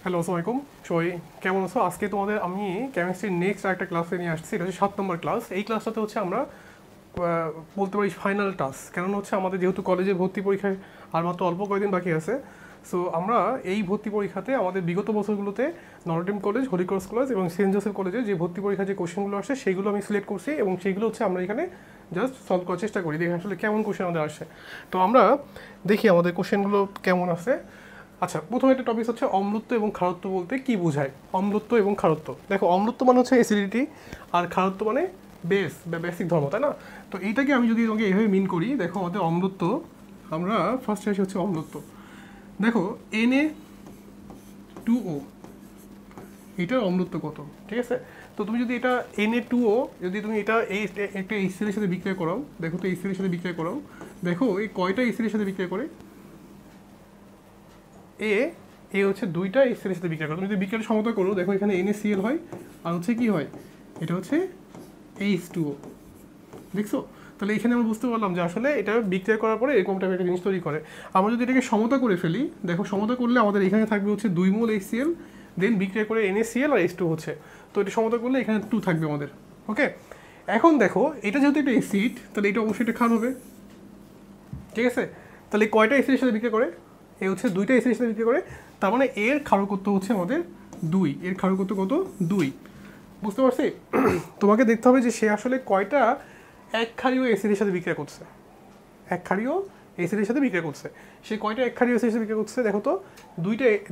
Hello, আসসালামু আলাইকুম। সবাই কেমন আছো? আজকে তোমাদের আমি কেমিস্ট্রির নেক্সট একটা ক্লাসে নিয়ে আসছি। এটা হচ্ছে 7 নম্বর ক্লাস। এই ক্লাসটাতে হচ্ছে আমরা বলতে পারি ফাইনাল টাস্ক, কেননা হচ্ছে আমাদের যেহেতু কলেজে ভর্তি পরীক্ষায় আর মাত্র অল্প কয়েকদিন বাকি আছে। সো আমরা এই ভর্তি পরীক্ষাতে আমাদের বিগত বছরগুলোতে Notre Dame college, Holy Cross college এবং সেন্ট জোসেফ কলেজে যে ভর্তি পরীক্ষার যে কোশ্চেনগুলো আসে সেগুলো আমি সিলেক্ট করছি এবং সেইগুলো হচ্ছে আমরা এখানে জাস্ট সলভ করার চেষ্টা করি, দেখি আসলে কেমন কোশ্চেন আমাদের আসে। তো আমরা দেখি আমাদের কোশ্চেনগুলো কেমন আছে। আচ্ছা, প্রথমে একটা টপিক হচ্ছে অম্লত্ব এবং ক্ষারত্ব বলতে কি বোঝায়। অম্লত্ব এবং ক্ষারত্ব, দেখো অম্লত্ব মানে হচ্ছে অ্যাসিডিটি আর ক্ষারত্ব মানে বেস বা বেসিক ধর্ম, তাই না? তো এইটাকে আমি যদি তোমাকে এইভাবে মিন করি, দেখো আমাদের অম্লত্ব, আমরা ফার্স্টে আসি হচ্ছে অম্লত্ব। দেখো Na2O, এটার অম্লত্ব কত, ঠিক আছে? তো তুমি যদি এটা Na2O যদি তুমি এটা এই একটা HCl এর সাথে বিক্রিয়া করাও, দেখো তো HCl এর সাথে বিক্রিয়া করাও, দেখো এই কয়টা HCl এর সাথে বিক্রিয়া করে? এ হচ্ছে দুইটা HCl এর সাথে বিক্রিয়া করে। তুমি যদি বিক্রিয়াটা সমতা করো, দেখো এখানে NaCl হয় আর হচ্ছে কি হয়, এটা হচ্ছে H2O, দেখছো? তাহলে এখানে আমরা বুঝতে পারলাম যে আসলে এটা বিক্রিয়া করার পরে এরকম টাইপের একটা জিনিস তৈরি করে। আমরা যদি এটাকে সমতা করে ফেলি, দেখো সমতা করলে আমাদের এখানে থাকবে হচ্ছে 2 মোল HCl, দেন বিক্রিয়া করে NaCl আর H2 হচ্ছে। তো এটা সমতা করলে এখানে 2 থাকবে আমাদের। ওকে, এখন দেখো এটা যেহেতু একটা অ্যাসিড, তাহলে এটা অবশ্যই একটা ক্ষার হবে, ঠিক আছে? তাহলে কয়টা HCl এর সাথে বিক্রিয়া করে? এ হচ্ছে দুইটা HCl এর সাথে বিক্রিয়া করে, তার মানে এর ক্ষারকত্ব হচ্ছে আমাদের 2। এর ক্ষারকত্ব কত? 2। বুঝতে পারছি? তোমাকে দেখতে হবে যে সে আসলে কয়টা এক ক্ষারীয় অ্যাসিড এর সাথে বিক্রিয়া করছে। এক ক্ষারীয় অ্যাসিড এর সাথে বিক্রিয়া করছে, সে কয়টা এক ক্ষারীয় অ্যাসিড এর সাথে বিক্রিয়া করছে? দেখো তো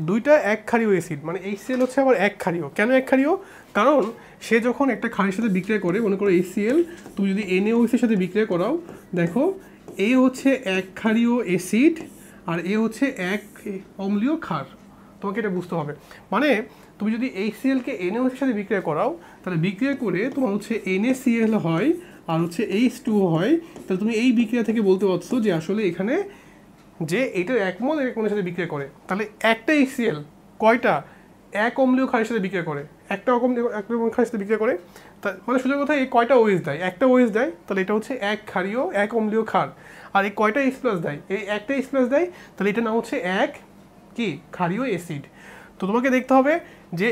দুইটা এক ক্ষারীয় অ্যাসিড, মানে HCl হচ্ছে আবার এক ক্ষারীয়। কেন এক ক্ষারীয়? কারণ সে যখন একটা ক্ষারের সাথে বিক্রিয়া করে, মনে করো HCl, তুমি যদি NaOH এর সাথে বিক্রিয়া করাও, দেখো এ হচ্ছে এক ক্ষারীয় অ্যাসিড আর এ হচ্ছে এক অম্লীয় ক্ষার। তোমাকে এটা বুঝতে হবে। মানে তুমি যদি HCl কে NaOH এর সাথে বিক্রিয়া করাও, তাহলে বিক্রিয়া করে তোমার হচ্ছে NaCl হয় আর হচ্ছে H2O হয়। তাহলে তুমি এই বিক্রিয়া থেকে বলতে পারছো যে আসলে এখানে যে এটা এক মোল এক মোলের সাথে বিক্রিয়া করে। তাহলে একটা HCl কয়টা এক অম্লীয় ক্ষারের সাথে বিক্রিয়া করে? একটা অম্লীয় ক্ষারের সাথে বিক্রিয়া করে। মানে সোজা কথা, এই কয়টা OH দেয়? একটা OH দেয়, তাহলে এটা হচ্ছে এক ক্ষারীয় এক অম্লীয় ক্ষার। আর এই কয়টা H+ দেয়? এই একটা H+ দেয়, তাহলে এটা নাম হচ্ছে এক কি ক্ষারীয় অ্যাসিড। তো তোমাকে দেখতে হবে যে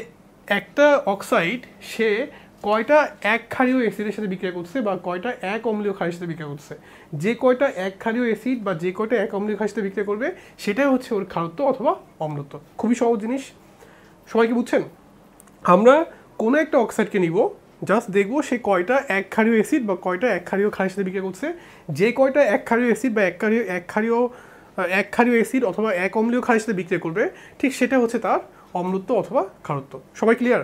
একটা অক্সাইড সে কয়টা এক ক্ষারীয় অ্যাসিডের সাথে বিক্রিয়া করছে বা কয়টা এক অম্লীয় ক্ষারের সাথে বিক্রিয়া করছে। যে কয়টা এক ক্ষারীয় অ্যাসিড বা যে কয়টা এক অম্লীয় ক্ষারের সাথে বিক্রিয়া করবে, সেটাই হচ্ছে ওর ক্ষারত্ব অথবা অম্লত্ব। খুবই সহজ জিনিস, সবাই কি বুঝছেন? আমরা কোনো একটা অক্সাইডকে নিব, জাস্ট দেখবো সে কয়টা এক ক্ষারীয় অ্যাসিড বা কয়টা এক ক্ষারীয় ক্ষারের সাথে বিক্রিয়া করছে। যে কয়টা এক ক্ষারীয় অ্যাসিড বা এক ক্ষারীয় অ্যাসিড অথবা এক অম্লীয় ক্ষারের সাথে বিক্রিয়া করবে, ঠিক সেটা হচ্ছে তার অম্লত্ব অথবা ক্ষারত্ব। সবাই ক্লিয়ার?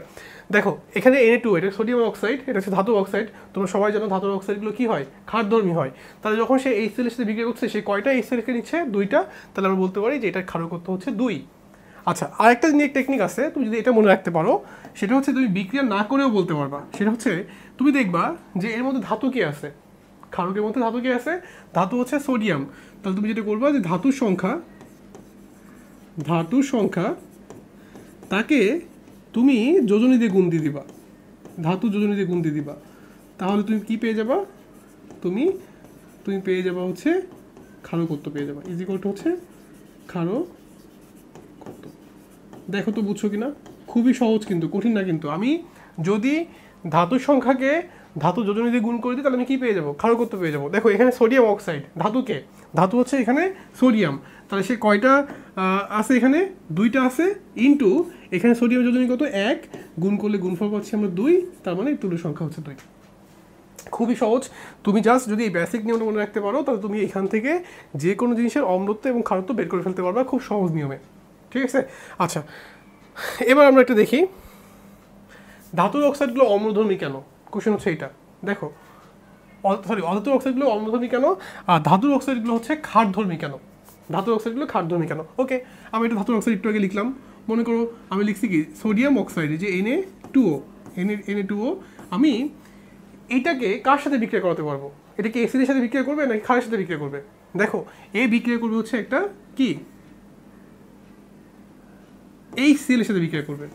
দেখো এখানে Na2, এটা সোডিয়াম অক্সাইড, এটা হচ্ছে ধাতু অক্সাইড। তোমরা সবাই জানো ধাতু অক্সাইডগুলো কি হয়? ক্ষারধর্মী হয়। তাহলে যখন সে HCl এর সাথে বিক্রিয়া করছে, সে কয়টা HCl কে নিচ্ছে? দুইটা। তাহলে আমরা বলতে পারি যে এটার ক্ষারকত্ব হচ্ছে 2। আচ্ছা, আরেকটা টেকনিক আছে, তুমি যদি এটা মনে রাখতে পারো, সেটা হচ্ছে তুমি বিক্রিয়া না করেও বলতে পারবা। সেটা হচ্ছে তুমি দেখবা যে এর মধ্যে ধাতু কি আছে, ক্ষারকের মধ্যে ধাতু কি আছে? ধাতু হচ্ছে সোডিয়াম। তাহলে তুমি যেটা করবা যে ধাতুর সংখ্যা তাকে তুমি যোজনী দিয়ে গুণ দিয়ে দিবা, ধাতু যোজনী দিয়ে গুণ দিয়ে দিবা। তাহলে তুমি কি পেয়ে যাবা? তুমি পেয়ে যাবা হচ্ছে ক্ষারকত্ব পেয়ে যাবা। ইজিকলটা হচ্ছে ক্ষারকত্ব। দেখো তো বুঝছো কিনা? খুবই সহজ, কিন্তু কঠিন না। কিন্তু আমি যদি ধাতুর সংখ্যাকে ধাতু যোজনী দিয়ে গুণ করে দিই, তাহলে আমি কি পেয়ে যাবো? ক্ষারকত্ব পেয়ে যাবো। দেখো এখানে সোডিয়াম অক্সাইড, ধাতু হচ্ছে এখানে সোডিয়াম, তাহলে সে কয়টা আছে? এখানে দুইটা আছে, ইনটু এখানে সোডিয়াম যোজনী কত? 1, গুণ করলে গুণফল পাচ্ছি আমরা 2, তার মানে তুল্য সংখ্যা হচ্ছে 2। খুবই সহজ। তুমি জাস্ট যদি এই বেসিক নিয়মটা মনে রাখতে পারো, তাহলে তুমি এখান থেকে যে কোনো জিনিসের অম্লত্ব এবং ক্ষারত্ব বের করে ফেলতে পারবা খুব সহজ নিয়মে, ঠিক আছে? আচ্ছা, এবার আমরা একটা দেখি ধাতুর অক্সাইডগুলো অম্লধর্মী কেন। কোশ্চেন হচ্ছে এইটা। দেখো অধাতুর অক্সাইডগুলো অম্লধর্মী কেন আর ধাতুর অক্সাইডগুলো হচ্ছে ক্ষারধর্মী কেন? ওকে, আমি এটা ধাতুর অক্সাইড একটু আগে লিখলাম। মনে করো আমি লিখছি কি সোডিয়াম অক্সাইড, যে Na2O, আমি এটাকে কার সাথে বিক্রিয়া করাতে পারবো? এটা কি অ্যাসিডের সাথে বিক্রিয়া করবে নাকি ক্ষারের সাথে বিক্রিয়া করবে? দেখো এ বিক্রিয়া করবে হচ্ছে একটা কি HCl এর সাথে বিক্রিয়া করবে,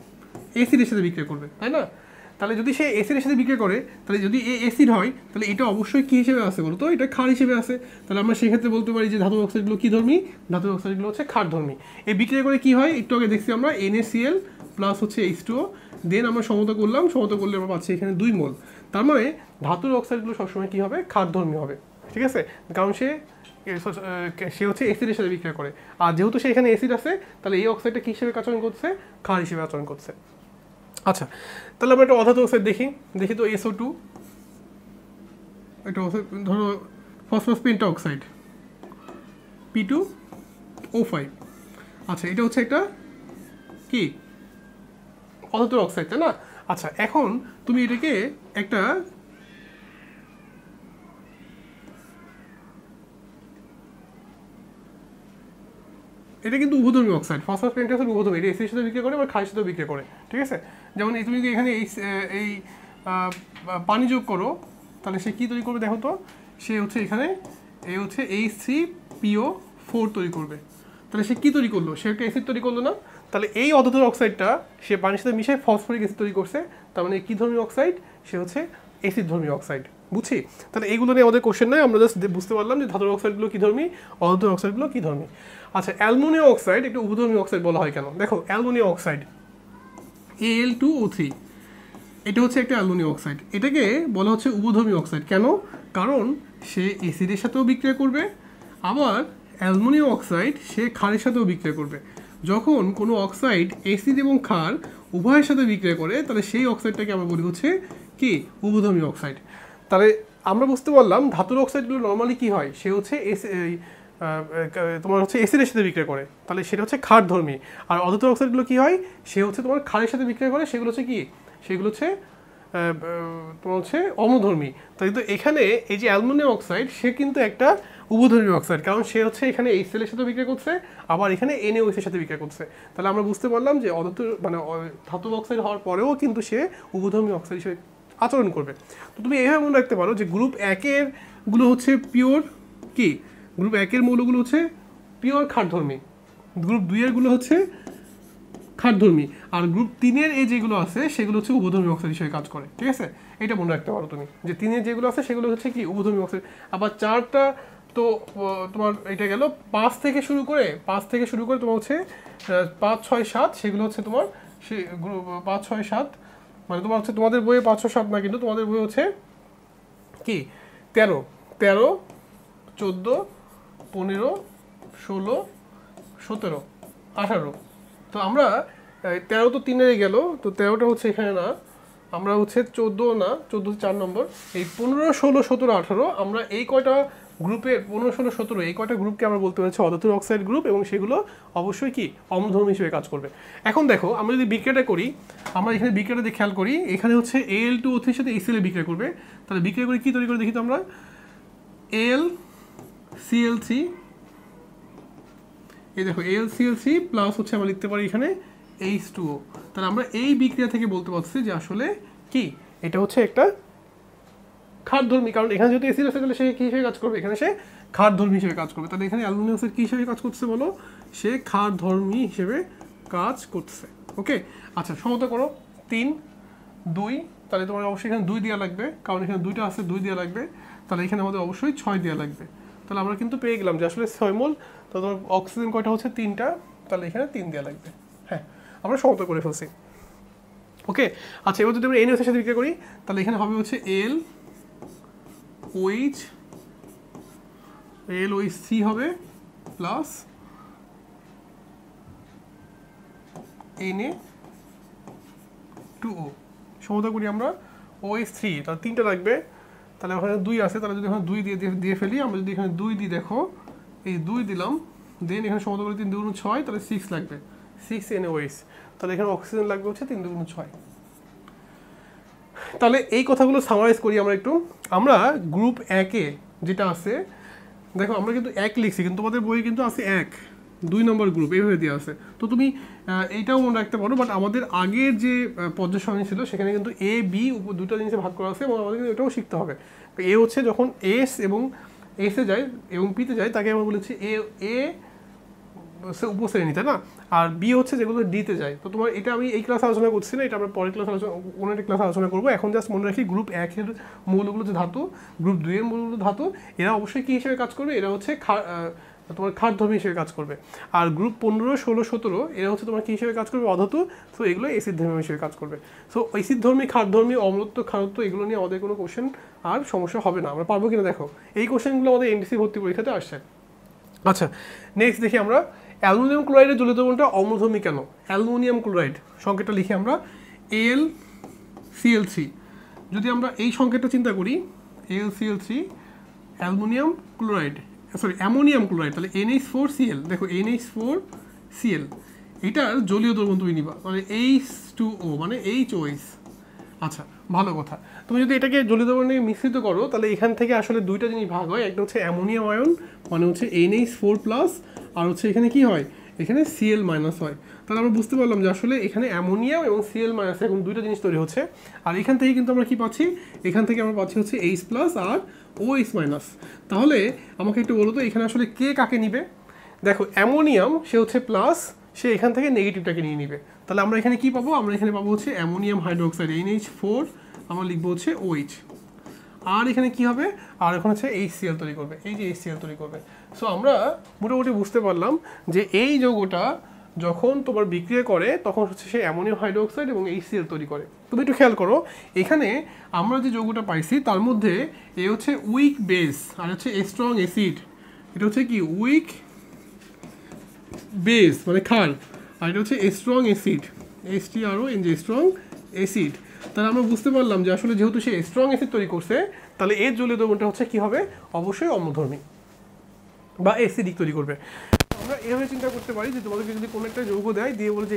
অ্যাসিডের সাথে বিক্রিয়া করবে, তাই না? তাহলে যদি সে অ্যাসিডের সাথে বিক্রিয়া করে, তাহলে যদি অ্যাসিড হয়, তাহলে এটা অবশ্যই কি হিসেবে আসে বলো তো? এটা ক্ষার হিসেবে আসে। তাহলে আমরা সেক্ষেত্রে বলতে পারি যে ধাতু অক্সাইডগুলো কি ধর্মী? ধাতু অক্সাইডগুলো হচ্ছে ক্ষারধর্মী। এই বিক্রিয়া করে কি হয়? একটু আগে দেখছি আমরা NaCl প্লাস হচ্ছে H2O, দেন আমরা সমতা করলাম, সমতা করলে আমরা পাচ্ছি এখানে 2 মোল। তার মানে ধাতুর অক্সাইডগুলো সবসময় কী হবে, ক্ষারধর্মী হবে, ঠিক আছে, কারণ সে হচ্ছে অ্যাসিডের সাথে বিক্রিয়া করে। আর যেহেতু সে এখানে অ্যাসিড আছে, তাহলে এই অক্সাইডটা কী হিসেবে আচরণ করছে, ক্ষার হিসেবে আচরণ করছে। আচ্ছা, তাহলে আমরা একটা অধাতু অক্সাইড দেখি তো SO2, এটা ধরো ফসফরাস পেন্টা অক্সাইড P2O5। আচ্ছা, এটা হচ্ছে একটা কি অধাতুর অক্সাইড, তাই না? আচ্ছা, এখন তুমি এটাকে একটা এটা কিন্তু উভধর্মী অক্সাইড, ফসফরাস পেন্টাক্সাইড উভধর্মী, এটা এসিডের সাথে বিক্রিয়া করে বা ক্ষারের সাথে বিক্রিয়া করে, ঠিক আছে। যেমন তুমি যদি এখানে এই পানি যোগ করো, তাহলে সে কী তৈরি করবে দেখো তো, সে হচ্ছে এখানে এই হচ্ছে H3PO4 তৈরি করবে। তাহলে সে কী তৈরি করলো, সে একটা অ্যাসিড তৈরি করলো না? তাহলে এই অধাতুর অক্সাইডটা সে পানির সাথে মিশে ফসফরিক অ্যাসিড তৈরি করছে, তার মানে কী ধর্মী অক্সাইড, সে হচ্ছে অ্যাসিড ধর্মী অক্সাইড। বুঝছি? তাহলে এইগুলো নিয়ে আমাদের কোশ্চেন নয়, আমরা জাস্ট বুঝতে পারলাম যে ধাতুর অক্সাইডগুলো কী ধর্মী, অধাতুর অক্সাইডগুলো কী ধর্মী। আচ্ছা, অ্যালুমিনিয়াম অক্সাইড একটা উভধর্মী অক্সাইড বলা হয় কেন? দেখো, অ্যালুমিনিয়াম অক্সাইড Al2O3, এটা হচ্ছে একটা অ্যালুমিনিয়াম অক্সাইড, এটাকে বলা হচ্ছে উভধর্মী অক্সাইড। কেন? কারণ সে অ্যাসিডের সাথেও বিক্রিয়া করবে, আবার অ্যালুমিনিয়াম অক্সাইড সে ক্ষারের সাথেও বিক্রিয়া করবে। যখন কোনো অক্সাইড অ্যাসিড এবং ক্ষার উভয়ের সাথে বিক্রিয়া করে, তাহলে সেই অক্সাইডটাকে আমরা বলি হচ্ছে কি, উভধর্মী অক্সাইড। তাহলে আমরা বুঝতে পারলাম ধাতুর অক্সাইডগুলো নর্মালি কী হয়, সে হচ্ছে তোমার হচ্ছে অ্যাসিডের সাথে বিক্রিয়া করে, তাহলে সেটা হচ্ছে ক্ষারধর্মী। আর অধাতুর অক্সাইডগুলো কী হয়, সে হচ্ছে তোমার ক্ষারের সাথে বিক্রিয়া করে, সেগুলো হচ্ছে কি, সেগুলো হচ্ছে তোমার হচ্ছে অম্লধর্মী। তাই তো এখানে এই যে অ্যালুমিনিয়াম অক্সাইড, সে কিন্তু একটা উভধর্মী অক্সাইড, কারণ সে হচ্ছে এখানে HCl এর সাথে বিক্রিয়া করছে, আবার এখানে NaOH এর সাথে বিক্রিয়া করছে। তাহলে আমরা বুঝতে পারলাম যে অধাতুর মানে ধাতব অক্সাইড হওয়ার পরেও কিন্তু সে উভধর্মী অক্সাইড হিসেবে আচরণ করবে। তো তুমি এইভাবে মনে রাখতে পারো যে গ্রুপ 1-এর গুলো হচ্ছে পিওর কি, গ্রুপ 1-এর মৌলগুলো হচ্ছে পিওর ক্ষারধর্মী, গ্রুপ 2-এর গুলো হচ্ছে ক্ষারধর্মী, আর গ্রুপ 3-এর এই যেগুলো আছে সেগুলো হচ্ছে উভধর্মী অক্সাইড হিসেবে কাজ করে, ঠিক আছে। এটা মনে রাখতে পারো তুমি যে 3-এর যেগুলো আছে সেগুলো হচ্ছে কি, উভধর্মী অক্সাইড। আবার 4টা তো তোমার এটা গেল 5 থেকে শুরু করে তোমার হচ্ছে 5, 6, 7, সেগুলো হচ্ছে তোমার সে 5, 6, 7, মানে তোমার হচ্ছে তোমাদের বইয়ে 5, 6, 7 না, কিন্তু তোমাদের বই হচ্ছে কি 13, 14, 15, 16, 17, 18। তো আমরা 13 তো 3-এর গেল, তো 13টা হচ্ছে এখানে না, আমরা হচ্ছে 14 না, 14 4 নম্বর, এই 15, 16, 17, 18 আমরা এই কয়টা গ্রুপের 15, 16, 17 এই কয়টা গ্রুপকে আমরা বলতে পারছি অধাতুর অক্সাইড গ্রুপ, এবং সেগুলো অবশ্যই কি অম্লধর্মী হিসেবে কাজ করবে। এখন দেখো, আমরা যদি বিক্রিয়াটা করি, আমরা এখানে বিক্রিয়াটা দিয়ে খেয়াল করি, এখানে হচ্ছে Al2O3 এর সাথে HCl বিক্রিয়া করবে। তাহলে বিক্রিয়া করে কি তৈরি করে দেখি তো আমরা, AlCl3, এই দেখো AlCl3 প্লাস হচ্ছে আমরা লিখতে পারি এখানে H2O। তাহলে আমরা এই বিক্রিয়া থেকে বলতে পারছি যে আসলে কি এটা হচ্ছে একটা ক্ষারধর্মী, কারণ এখানে যেহেতু অ্যাসিড আছে তাহলে সে কী হিসেবে কাজ করবে, এখানে সে ক্ষারধর্মী হিসেবে কাজ করবে। তাহলে এখানে অ্যালুমিনিয়াম অক্সাইড কী হিসেবে কাজ করছে বলো, সে ক্ষারধর্মী হিসেবে কাজ করছে। ওকে, আচ্ছা, সমতা করো 3, 2, তাহলে তোমার অবশ্যই এখানে 2 দেওয়া লাগবে, কারণ এখানে 2টা আছে, 2 দেওয়া লাগবে। তাহলে এখানে আমাদের অবশ্যই 6 দেওয়া লাগবে। তাহলে আমরা কিন্তু পেয়ে গেলাম যে আসলে 6 মোল। তো তোমার অক্সিজেন কয়টা হচ্ছে 3টা, তাহলে এখানে 3 দেওয়া লাগবে। হ্যাঁ, আমরা সমতা করে ফেলছি। ওকে, আচ্ছা, এবার যদি আমরা NaOH এর সাথে বিক্রিয়া করি, তাহলে এখানে হবে হচ্ছে LOH3 হবে প্লাস Na2O। সমতা করি আমরা OH3, তাহলে 3টা লাগবে, তাহলে ওখানে 2 আছে, তাহলে যদি এখানে 2 দিয়ে ফেলি, আমরা যদি এখানে 2 দিই, দেখো এই 2 দিলাম, দেন এখানে সমতা করি 3 2 6, তাহলে 6 লাগবে, 6 NaOH। তাহলে এখানে অক্সিজেন লাগবে হচ্ছে 3 2 6। তাহলে এই কথাগুলো সামারাইজ করি আমরা একটু। আমরা গ্রুপ 1-এ যেটা আছে, দেখো আমরা কিন্তু 1 লিখছি, কিন্তু তোমাদের বইয়ে কিন্তু আছে 1, 2 নম্বর গ্রুপ এইভাবে দেওয়া আছে। তো তুমি এইটাও মনে রাখতে পারো, বাট আমাদের আগের যে পর্যায় সারণী ছিল সেখানে কিন্তু A-B দুটো জিনিসে ভাগ করা আছে, এবং আমাদের কিন্তু এটাও শিখতে হবে। এ হচ্ছে যখন S এবং S-এ যায় এবং P-তে যায়, তাকে আমরা বলেছি এ উপশ্রেণী, তাই না? আর বি হচ্ছে যেগুলো ডিতে যায়। তো তোমার এটা আমি এই ক্লাসে আলোচনা করছি না, এটা আমরা পরের ক্লাসে অন্য একটা ক্লাসে আলোচনা করবো। এখন জাস্ট মনে রাখি গ্রুপ 1-এর মৌলগুলো যে ধাতু, গ্রুপ 2-এর মৌলগুলো ধাতু, এরা অবশ্যই কী হিসেবে কাজ করবে, এরা হচ্ছে তোমার ক্ষারধর্মী হিসেবে কাজ করবে। আর গ্রুপ 15, 16, 17 এরা হচ্ছে তোমার কী হিসেবে কাজ করবে, অধাতু। সো এগুলো অ্যাসিডধর্মী হিসেবে কাজ করবে। সো অ্যাসিডধর্মী, ক্ষারধর্মী, অম্লত্ব, ক্ষারত্ব এগুলো নিয়ে আমাদের কোনো কোশ্চেন আর সমস্যা হবে না। আমরা পারবো কিনা দেখো, এই কোশ্চেনগুলো আমাদের এনডিসি ভর্তি পরীক্ষাতে আসছে। আচ্ছা, নেক্সট দেখি আমরা অ্যালুমিনিয়াম ক্লোরাইডের জলীয় দ্রবণটা অম্লধর্মী কেন। অ্যালুমিনিয়াম ক্লোরাইড সংকেতটা লিখি আমরা AlCl3। যদি আমরা এই সংকেতটা চিন্তা করি AlCl3, aluminium chloride, sorry ammonium chloride, তাহলে NH4Cl। দেখো NH4Cl এটার জলীয় দ্রবণ তুমি নিবা, মানে H2O মানে HOH। আচ্ছা, ভালো কথা। তুমি যদি এটাকে জলীয় দ্রবণে মিশ্রিত করো তাহলে এখান থেকে আসলে দুইটা জিনিস ভাগ হয়। একটা হচ্ছে অ্যামোনিয়াম আয়ন, মানে হচ্ছে NH4+, আর হচ্ছে এখানে কি হয়, এখানে Cl- হয়। তাহলে আমরা বুঝতে পারলাম যে আসলে এখানে অ্যামোনিয়াম এবং Cl- এখন দুইটা জিনিস তৈরি হচ্ছে। আর এখান থেকে কিন্তু আমরা কি পাচ্ছি, এখান থেকে আমরা পাচ্ছি হচ্ছে H+ আর OH-। তাহলে আমাকে একটু বলো তো এখানে আসলে কে কাকে নিবে। দেখো অ্যামোনিয়াম সে হচ্ছে প্লাস, সে এখান থেকে নেগেটিভটাকে নিয়ে নিবে। তাহলে আমরা এখানে কি পাবো, আমরা এখানে পাবো হচ্ছে অ্যামোনিয়াম হাইড্রোক্সাইড NH4, আমরা লিখবো হচ্ছে OH। আর এখানে কি হবে, আর এখন হচ্ছে HCl তৈরি করবে, এই যে HCl তৈরি করবে। সো আমরা মোটামুটি বুঝতে পারলাম যে এই যৌগটা যখন তোমার বিক্রিয়া করে তখন হচ্ছে সে অ্যামোনিয়াম হাইড্রোক্সাইড এবং HCl তৈরি করে। তুমি একটু খেয়াল করো, এখানে আমরা যে যৌগটা পাইছি তার মধ্যে এ হচ্ছে উইক বেস আর হচ্ছে স্ট্রং অ্যাসিড। এটা হচ্ছে কি উইক বেস মানে ক্ষার, আর এটা হচ্ছে strong acid HTRONG, strong acid. তাহলে আমরা বুঝতে পারলাম যে আসলে যেহেতু সে স্ট্রং অ্যাসিড তৈরি করছে তাহলে এর জলীয় দ্রবণটা হচ্ছে কি হবে, অবশ্যই অম্লধর্মী বা অ্যাসিডিক তৈরি করবে। আমরা এভাবে চিন্তা করতে পারি যে তোমাদেরকে যদি কোনো একটা যৌগ দেয় দিয়ে বলে যে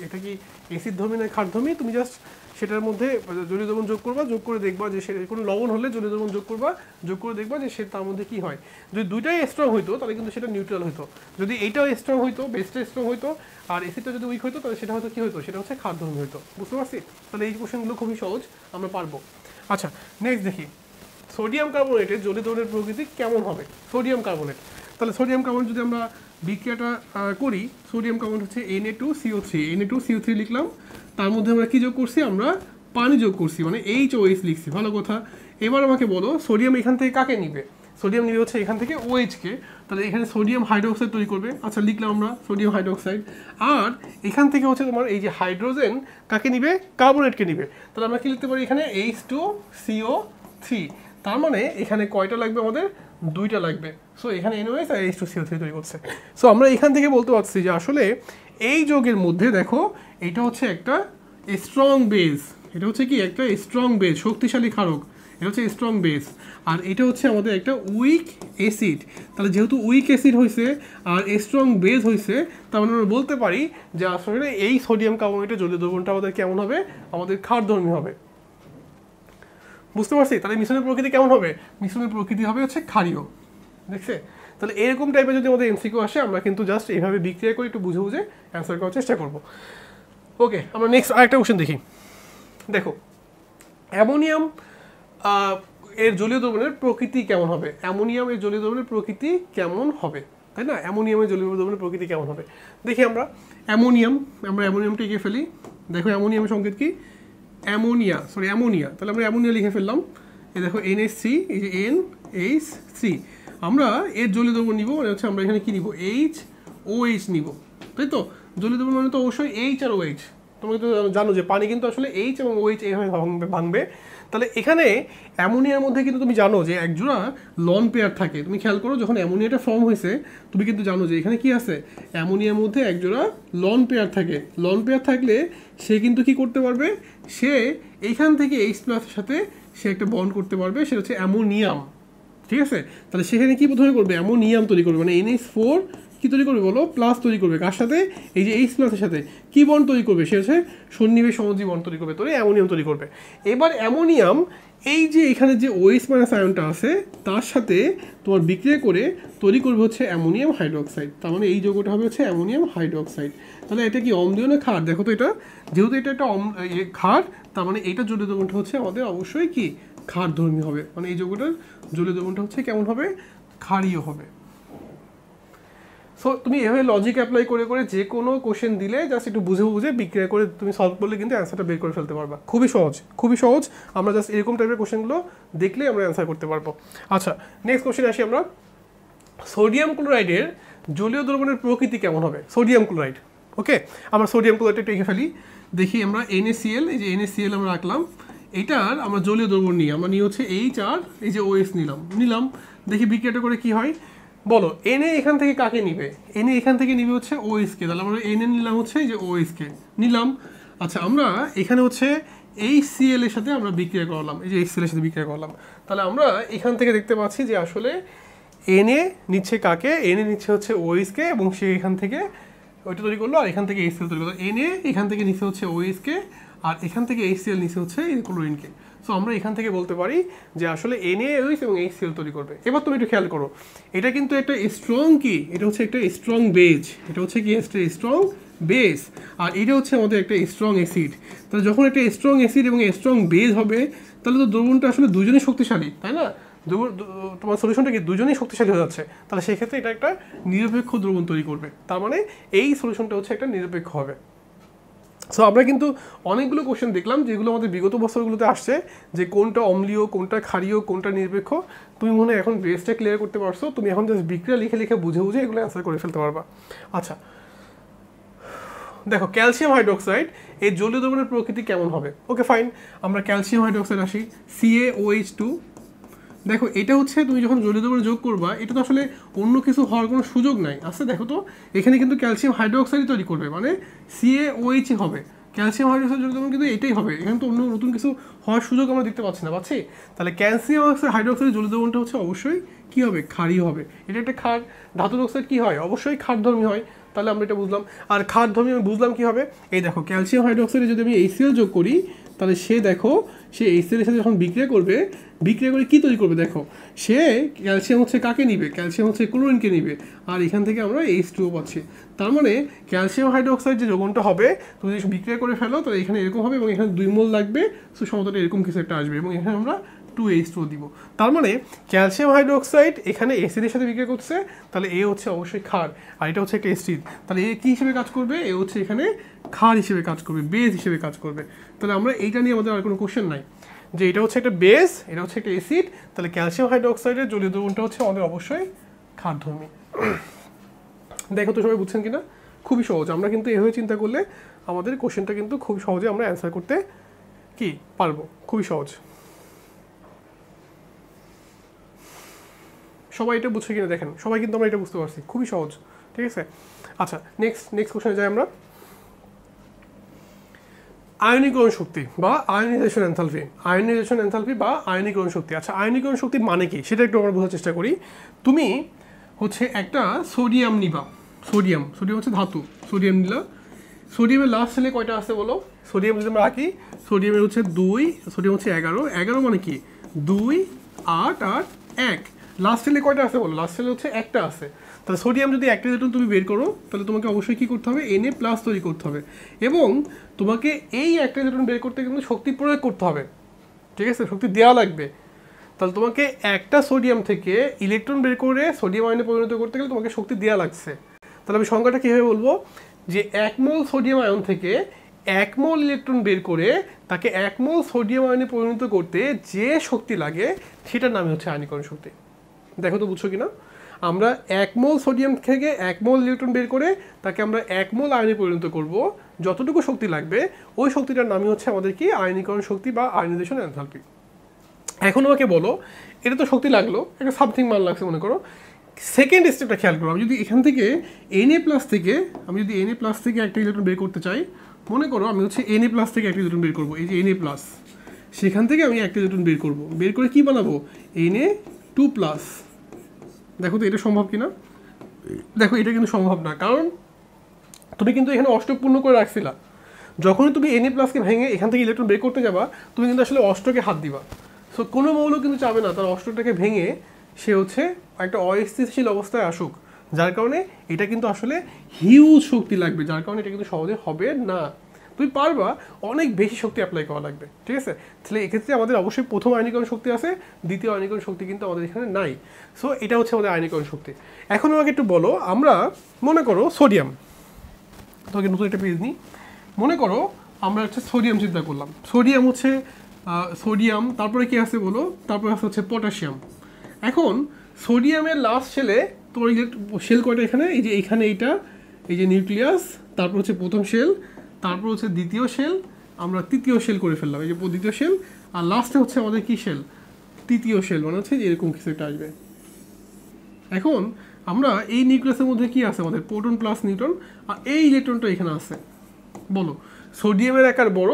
এটা কি অ্যাসিডধর্মী না ক্ষারধর্মী, তুমি জাস্ট সেটার মধ্যে জলীয় দ্রবণ যোগ করবা, যোগ করে দেখবা যে সে কোনো লবণ হলে জলীয় দ্রবণ যোগ করবা, যোগ করে দেখবা যে সে তার মধ্যে কি হয়। যদি দুইটাই স্ট্রং হইতো তাহলে কিন্তু সেটা নিউট্রাল হইতো, যদি এইটাও স্ট্রং হইতো, বেসটা স্ট্রং হইতো আর অ্যাসিডটা যদি উইক হইতো তাহলে সেটা হয়তো কি হইতো, সেটা হচ্ছে ক্ষারধর্মী হইতো। বুঝতে পারছি? তাহলে এই কোশ্চেনগুলো খুবই সহজ, আমরা পারবো। আচ্ছা, নেক্সট দেখি সোডিয়াম কার্বনেটের জলীয় দ্রবণের প্রকৃতি কেমন হবে। সোডিয়াম কার্বনেট, তাহলে সোডিয়াম কার্বনেট যদি আমরা বিক্রিয়াটা করি, সোডিয়াম কার্বনেট হচ্ছে Na2CO3 লিখলাম, তার মধ্যে আমরা কি যোগ করছি, আমরা পানি যোগ করছি, মানে HOH লিখছি। ভালো কথা। এবার আমাকে বলো সোডিয়াম এখান থেকে কাকে নিবে, সোডিয়াম নিবে হচ্ছে এখান থেকে OH কে, তাহলে এখানে সোডিয়াম হাইড্রোক্সাইড তৈরি করবে। আচ্ছা, লিখলাম আমরা সোডিয়াম হাইড্রোক্সাইড। আর এখান থেকে হচ্ছে তোমার এই যে হাইড্রোজেন কাকে নিবে, কার্বনেটকে নিবে। তাহলে আমরা কি লিখতে পারি এখানে H2CO3, তার মানে এখানে কয়টা লাগবে, আমাদের দুইটা লাগবে। সো এখানে NOH আর H2CO3 তৈরি করছে। সো আমরা এখান থেকে বলতে পারছি যে আসলে এই যৌগের মধ্যে দেখো এটা হচ্ছে একটা স্ট্রং বেস, এটা হচ্ছে কি একটা স্ট্রং বেস, শক্তিশালী ক্ষারক, এটা হচ্ছে স্ট্রং বেস। আর এটা হচ্ছে আমাদের একটা উইক অ্যাসিড। তাহলে যেহেতু উইক অ্যাসিড হয়েছে আর স্ট্রং বেস হয়েছে, তার মানে আমরা বলতে পারি যে আসলে এই সোডিয়াম কার্বনেটের জলীয় দ্রবণটা আমাদের কেমন হবে, আমাদের ক্ষারধর্মী হবে। বুঝতে পারছি? তাহলে মিশ্রণের প্রকৃতি কেমন হবে, মিশ্রণের প্রকৃতি হবে হচ্ছে ক্ষারীয়। দেখছে? তাহলে এরকম টাইপের যদি আমাদের MCQ আসে আমরা কিন্তু জাস্ট এইভাবে বিক্রিয়া করে একটু বুঝে বুঝে অ্যান্সার করার চেষ্টা করব। ওকে, আমরা নেক্সট আরেকটা কোশ্চেন দেখি। দেখো অ্যামোনিয়াম এর জলীয় দ্রবণের প্রকৃতি কেমন হবে, অ্যামোনিয়াম এর জলীয় দ্রবণের প্রকৃতি কেমন হবে, তাই না? অ্যামোনিয়ামের জলীয় দ্রবণের প্রকৃতি কেমন হবে দেখি আমরা। আমরা অ্যামোনিয়ামটা এঁকে ফেলি। দেখো অ্যামোনিয়ামের সংকেত কি, অ্যামোনিয়া। তাহলে আমরা অ্যামোনিয়া লিখে ফেললাম। এই দেখো NH3, এই যে NH3, আমরা এর জলীয় দ্রবণ নিব, মানে হচ্ছে আমরা এখানে কি নিব, HOH নিব, তাই তো? জলীয় দ্রবণ মানে তো অবশ্যই H আর OH। তোমরা তো জানো যে পানি কিন্তু আসলে H এবং OH এইভাবে ভাঙবে। তাহলে এখানে অ্যামোনিয়ার মধ্যে কিন্তু তুমি জানো যে একজোড়া লন পেয়ার থাকে। তুমি খেয়াল করো যখন অ্যামোনিয়াটা ফর্ম হয়েছে তুমি কিন্তু জানো যে এখানে কি আছে, অ্যামোনিয়ার মধ্যে একজোড়া লন পেয়ার থাকে। লন পেয়ার থাকলে সে কিন্তু কি করতে পারবে, সে এইখান থেকে H+ এর সাথে সে একটা বন্ড করতে পারবে, সেটা হচ্ছে অ্যামোনিয়াম। ঠিক আছে? তাহলে সেখানে কি প্রথমে করবে, অ্যামোনিয়াম তৈরি করবে, মানে NH4 কি তৈরি করবে বলো, প্লাস তৈরি করবে। কার সাথে, এই যে H+ এর সাথে কি বন্ড তৈরি করবে, সে হচ্ছে সন্নিবেশ সমযোজী বন্ড তৈরি করবে, তৈরি অ্যামোনিয়াম তৈরি করবে। এবার অ্যামোনিয়াম এই যে এখানে যে OH- আয়নটা আছে তার সাথে তোমার বিক্রিয়া করে তৈরি করবে হচ্ছে অ্যামোনিয়াম হাইড্রোক্সাইড। তার মানে এই যৌগটা হবে হচ্ছে অ্যামোনিয়াম হাইড্রোক্সাইড। তাহলে এটা কি অম্লীয় না ক্ষার, দেখো তো এটা যেহেতু এটা একটা ক্ষার, তার মানে এইটার জলীয় দ্রবণটা হচ্ছে আমাদের অবশ্যই কি ক্ষারধর্মী হবে, মানে এই যৌগটার জলীয় দ্রবণটা হচ্ছে কেমন হবে, ক্ষারীয় হবে। সো তুমি এভাবে লজিক অ্যাপ্লাই করে করে যে কোনো কোশ্চেন দিলে জাস্ট একটু বুঝে বুঝে বিক্রিয়া করে তুমি সলভ করলে কিন্তু অ্যান্সারটা বের করে ফেলতে পারবা। খুবই সহজ। আমরা জাস্ট এরকম টাইপের কোশ্চেনগুলো দেখলে আমরা অ্যান্সার করতে পারবো। আচ্ছা, নেক্সট কোশ্চেন আসি আমরা। সোডিয়াম ক্লোরাইডের জলীয় দ্রবণের প্রকৃতি কেমন হবে? সোডিয়াম ক্লোরাইড, ওকে, আমরা সোডিয়াম ক্লোরাইডটা একটু এঁকে ফেলি। দেখি আমরা NaCl, এই যে NaCl আমরা রাখলাম, এইটার আমরা জলীয় দ্রবণ নিই, আমরা নিয়ে হচ্ছে H আর এই যে OS নিলাম, দেখি বিক্রিয়াটা করে কি হয় বলো। Na এখান থেকে কাকে নিবে? Na এখান থেকে নিবে হচ্ছে OS কে, তাহলে আমরা Na নিলাম হচ্ছে এই যে OS কে নিলাম। আচ্ছা, আমরা এখানে হচ্ছে HCl এর সাথে আমরা বিক্রিয়া করলাম, এই যে HCl এর সাথে বিক্রিয়া করলাম, তাহলে আমরা এখান থেকে দেখতে পাচ্ছি যে আসলে Na নিচ্ছে কাকে? Na নিচ্ছে হচ্ছে OS কে, এবং সে এখান থেকে ওইটা তৈরি করলো, আর এখান থেকে HCl তৈরি করলো। Na এখান থেকে নিচ্ছে হচ্ছে OS কে, আর এখান থেকে HCl নিচ্ছে হচ্ছে ক্লোরিনকে। সো আমরা এখান থেকে বলতে পারি যে আসলে NaOH এবং HCl তৈরি করবে। এবার তুমি একটু খেয়াল করো, এটা কিন্তু একটা স্ট্রং কি, এটা হচ্ছে একটা স্ট্রং বেজ, এটা হচ্ছে কি একটা স্ট্রং বেস, আর এটা হচ্ছে আমাদের একটা স্ট্রং অ্যাসিড। তাহলে যখন একটা স্ট্রং অ্যাসিড এবং স্ট্রং বেজ হবে, তাহলে তো দ্রবণটা আসলে দুজনেই শক্তিশালী, তাই না? তোমার সলিউশনটা কি দুজনেই শক্তিশালী হয়ে যাচ্ছে, তাহলে সেক্ষেত্রে এটা একটা নিরপেক্ষ দ্রবণ তৈরি করবে। তার মানে এই সলিউশনটা হচ্ছে একটা নিরপেক্ষ হবে। সো আমরা কিন্তু অনেকগুলো কোশ্চেন দেখলাম যেগুলো আমাদের বিগত বছরগুলোতে আসছে, যে কোনটা অম্লীয়, কোনটা ক্ষারীয়, কোনটা নিরপেক্ষ। তুমি মনে হয় এখন বেসটা ক্লিয়ার করতে পারছো, তুমি এখন জাস্ট বিক্রিয়া লিখে লিখে বুঝে বুঝে এগুলো অ্যান্সার করে ফেলতে পারবা। আচ্ছা দেখো, ক্যালসিয়াম হাইড্রোক্সাইড এই জলীয় দ্রবণের প্রকৃতি কেমন হবে? ওকে ফাইন, আমরা ক্যালসিয়াম হাইড্রোক্সাইড আসি, CaOH2। দেখো এটা হচ্ছে তুমি যখন জলীয় দ্রবণে যোগ করবা, এটা তো আসলে অন্য কিছু হওয়ার কোনো সুযোগ নাই। আচ্ছা দেখো তো, এখানে কিন্তু ক্যালসিয়াম হাইড্রোক্সাইড তৈরি করবে, মানে CaOH হবে, ক্যালসিয়াম হাইড্রোক্সাইড জলীয় দ্রবণ কিন্তু এটাই হবে, এখানে তো অন্য নতুন কিছু হওয়ার সুযোগ আমরা দেখতে পাচ্ছি না, পাচ্ছি? তাহলে ক্যালসিয়াম হাইড্রোক্সাইড জলীয় দ্রবণটা হচ্ছে অবশ্যই কি হবে? ক্ষারীয় হবে। এটা একটা ক্ষার, ধাতুর অক্সাইড কি হয়? অবশ্যই ক্ষারধর্মী হয়। তাহলে আমরা এটা বুঝলাম। আর ক্ষারধর্মী আমি বুঝলাম কি হবে, এই দেখো ক্যালসিয়াম হাইড্রোক্সাইডে যদি আমি HCl যোগ করি, তাহলে সে দেখো সে HCl এর সাথে যখন বিক্রিয়া করবে, বিক্রিয়া করে কি তৈরি করবে? দেখো সে ক্যালসিয়াম হচ্ছে কাকে নিবে? ক্যালসিয়াম হচ্ছে ক্লোরিনকে নিবে, আর এখান থেকে আমরা H2O পাচ্ছি। তার মানে ক্যালসিয়াম হাইড্রোক্সাইড যে দ্রবণটা হবে, তুমি যদি বিক্রিয়া করে ফেলো, তাহলে এখানে এরকম হবে, এবং এখানে 2 মোল লাগবে, সো সমতলে এরকম কিছু একটা আসবে, এবং এখানে আমরা 2H2O দিব। তার মানে ক্যালসিয়াম হাইড্রোক্সাইড এখানে অ্যাসিডের সাথে বিক্রিয়া করছে, তাহলে এ হচ্ছে অবশ্যই ক্ষার, আর এটা হচ্ছে একটা অ্যাসিড। তাহলে এ কি হিসেবে কাজ করবে? এ হচ্ছে এখানে ক্ষার হিসেবে কাজ করবে, বেস হিসেবে কাজ করবে। তাহলে আমরা এইটা নিয়ে আমাদের আর কোনো কোশ্চেন নাই, যে এটা হচ্ছে একটা বেস, এটা হচ্ছে একটা অ্যাসিড, তাহলে ক্যালসিয়াম হাইড্রোক্সাইডের জলীয় দ্রবণটা হচ্ছে আমাদের অবশ্যই ক্ষারধর্মী। দেখো তো সবাই বুঝছেন কিনা? খুবই সহজ, আমরা কিন্তু এভাবে চিন্তা করলে আমাদের কোশ্চেনটা কিন্তু খুব সহজে আমরা অ্যান্সার করতে কি পারবো, খুবই সহজ। সবাই এটা বুঝছে কিনা দেখেন, সবাই কিন্তু আমরা এটা বুঝতে পারছি, খুবই সহজ, ঠিক আছে? আচ্ছা নেক্সট কোশ্চেনে যাই আমরা। আয়নীকরণ শক্তি বা আয়নাইজেশন এনথালপি বা আয়নীকরণ শক্তি। আচ্ছা আয়নীকরণ শক্তি মানে কি সেটা একটু আমরা বোঝার চেষ্টা করি। তুমি হচ্ছে একটা সোডিয়াম নিবা, সোডিয়াম হচ্ছে ধাতু, সোডিয়াম নিলা, সোডিয়ামের লাস্ট সেলে কয়টা আছে বলো? সোডিয়াম যদি আমরা রাখি, সোডিয়ামের হচ্ছে 2, সোডিয়াম হচ্ছে 11 মানে কি 2, 8 আর 1, লাস্ট সেলে কয়টা আছে বলো? লাস্ট সেলে হচ্ছে একটা আছে। তাহলে সোডিয়াম যদি একটা ইলেকট্রন তুমি বের করো, তাহলে তোমাকে অবশ্যই কী করতে হবে? Na+ তৈরি করতে হবে, এবং তোমাকে এই একটা ইলেকট্রন বের করতে কিন্তু শক্তি প্রয়োগ করতে হবে, ঠিক আছে? শক্তি দেওয়া লাগবে। তাহলে তোমাকে একটা সোডিয়াম থেকে ইলেকট্রন বের করে সোডিয়াম আয়নে পরিণত করতে গেলে তোমাকে শক্তি দেওয়া লাগছে। তাহলে আমি সংখ্যাটা কীভাবে বলবো? যে 1 মোল সোডিয়াম আয়ন থেকে 1 মোল ইলেকট্রন বের করে তাকে 1 মোল সোডিয়াম আয়নে পরিণত করতে যে শক্তি লাগে, সেটার নামই হচ্ছে আয়নীকরণ শক্তি। দেখো তো বুঝছো কিনা? আমরা 1 মোল সোডিয়াম থেকে 1 মোল ইলেকট্রন বের করে তাকে আমরা 1 মোল আয়নে পরিণত করব, যতটুকু শক্তি লাগবে ওই শক্তিটার নামই হচ্ছে আমাদের কি? আয়নীকরণ শক্তি বা আয়নাইজেশন এনথালপি। এখন আমাকে বলো, এটা তো শক্তি লাগলো, একটা সামথিং মান লাগছে মনে করো, সেকেন্ড স্টেপটা খেয়াল করো। আমি যদি এখান থেকে Na+ থেকে একটা ইলেকট্রন বের করতে চাই, মনে করো আমি হচ্ছে Na+ থেকে একটা ইলেকট্রন বের করবো, এই যে Na+, সেখান থেকে আমি একটা ইলেকট্রন বের করবো, বের করে কি বানাবো? Na2+। দেখো তো এটা সম্ভব কিনা? দেখো এটা কিন্তু সম্ভব না, কারণ তুমি কিন্তু এখানে অষ্টক পূর্ণ করে রাখছিলা। যখনই তুমি Na+ কে ভেঙে এখান থেকে ইলেকট্রন বের করতে যাবা, তুমি কিন্তু আসলে অষ্টকে হাত দিবা। সো কোনো মৌল কিন্তু চাবে না তার অষ্টকটাকে ভেঙে সে হচ্ছে একটা অস্থিতিশীল অবস্থায় আসুক, যার কারণে এটা কিন্তু আসলে হিউজ শক্তি লাগবে, যার কারণে এটা কিন্তু সহজে হবে না। তুমি পারবা, অনেক বেশি শক্তি অ্যাপ্লাই করা লাগবে, ঠিক আছে? তাহলে এক্ষেত্রে আমাদের অবশ্যই প্রথম আয়নীকরণ শক্তি আছে, দ্বিতীয় আয়নীকরণ শক্তি কিন্তু আমাদের এখানে নাই। সো এটা হচ্ছে আমাদের আয়নীকরণ শক্তি। এখন আমাকে একটু বলো, আমরা মনে করো সোডিয়াম, তোমাকে নতুন একটা পেজ নিই, মনে করো আমরা হচ্ছে সোডিয়াম চিন্তা করলাম, সোডিয়াম হচ্ছে সোডিয়াম, তারপরে কি আছে বলো? তারপরে হচ্ছে পটাশিয়াম। এখন সোডিয়ামের লাস্ট সেলে তোমার শেল কয়টা এখানে, এই যে এইখানে এইটা, এই যে নিউক্লিয়াস, তারপর হচ্ছে প্রথম শেল, তারপর হচ্ছে দ্বিতীয় শেল, আমরা তৃতীয় শেল করে ফেললাম, এই যে দ্বিতীয় শেল, আর লাস্টে হচ্ছে আমাদের কি শেল, তৃতীয় শেল, মানে হচ্ছে এরকম কিছু একটা আসবে। এখন আমরা এই নিউক্লিয়াসের মধ্যে কি আছে আমাদের, প্রোটন প্লাস নিউট্রন, আর এই ইলেকট্রনটা এখানে আছে। বলো সোডিয়ামের আকার বড়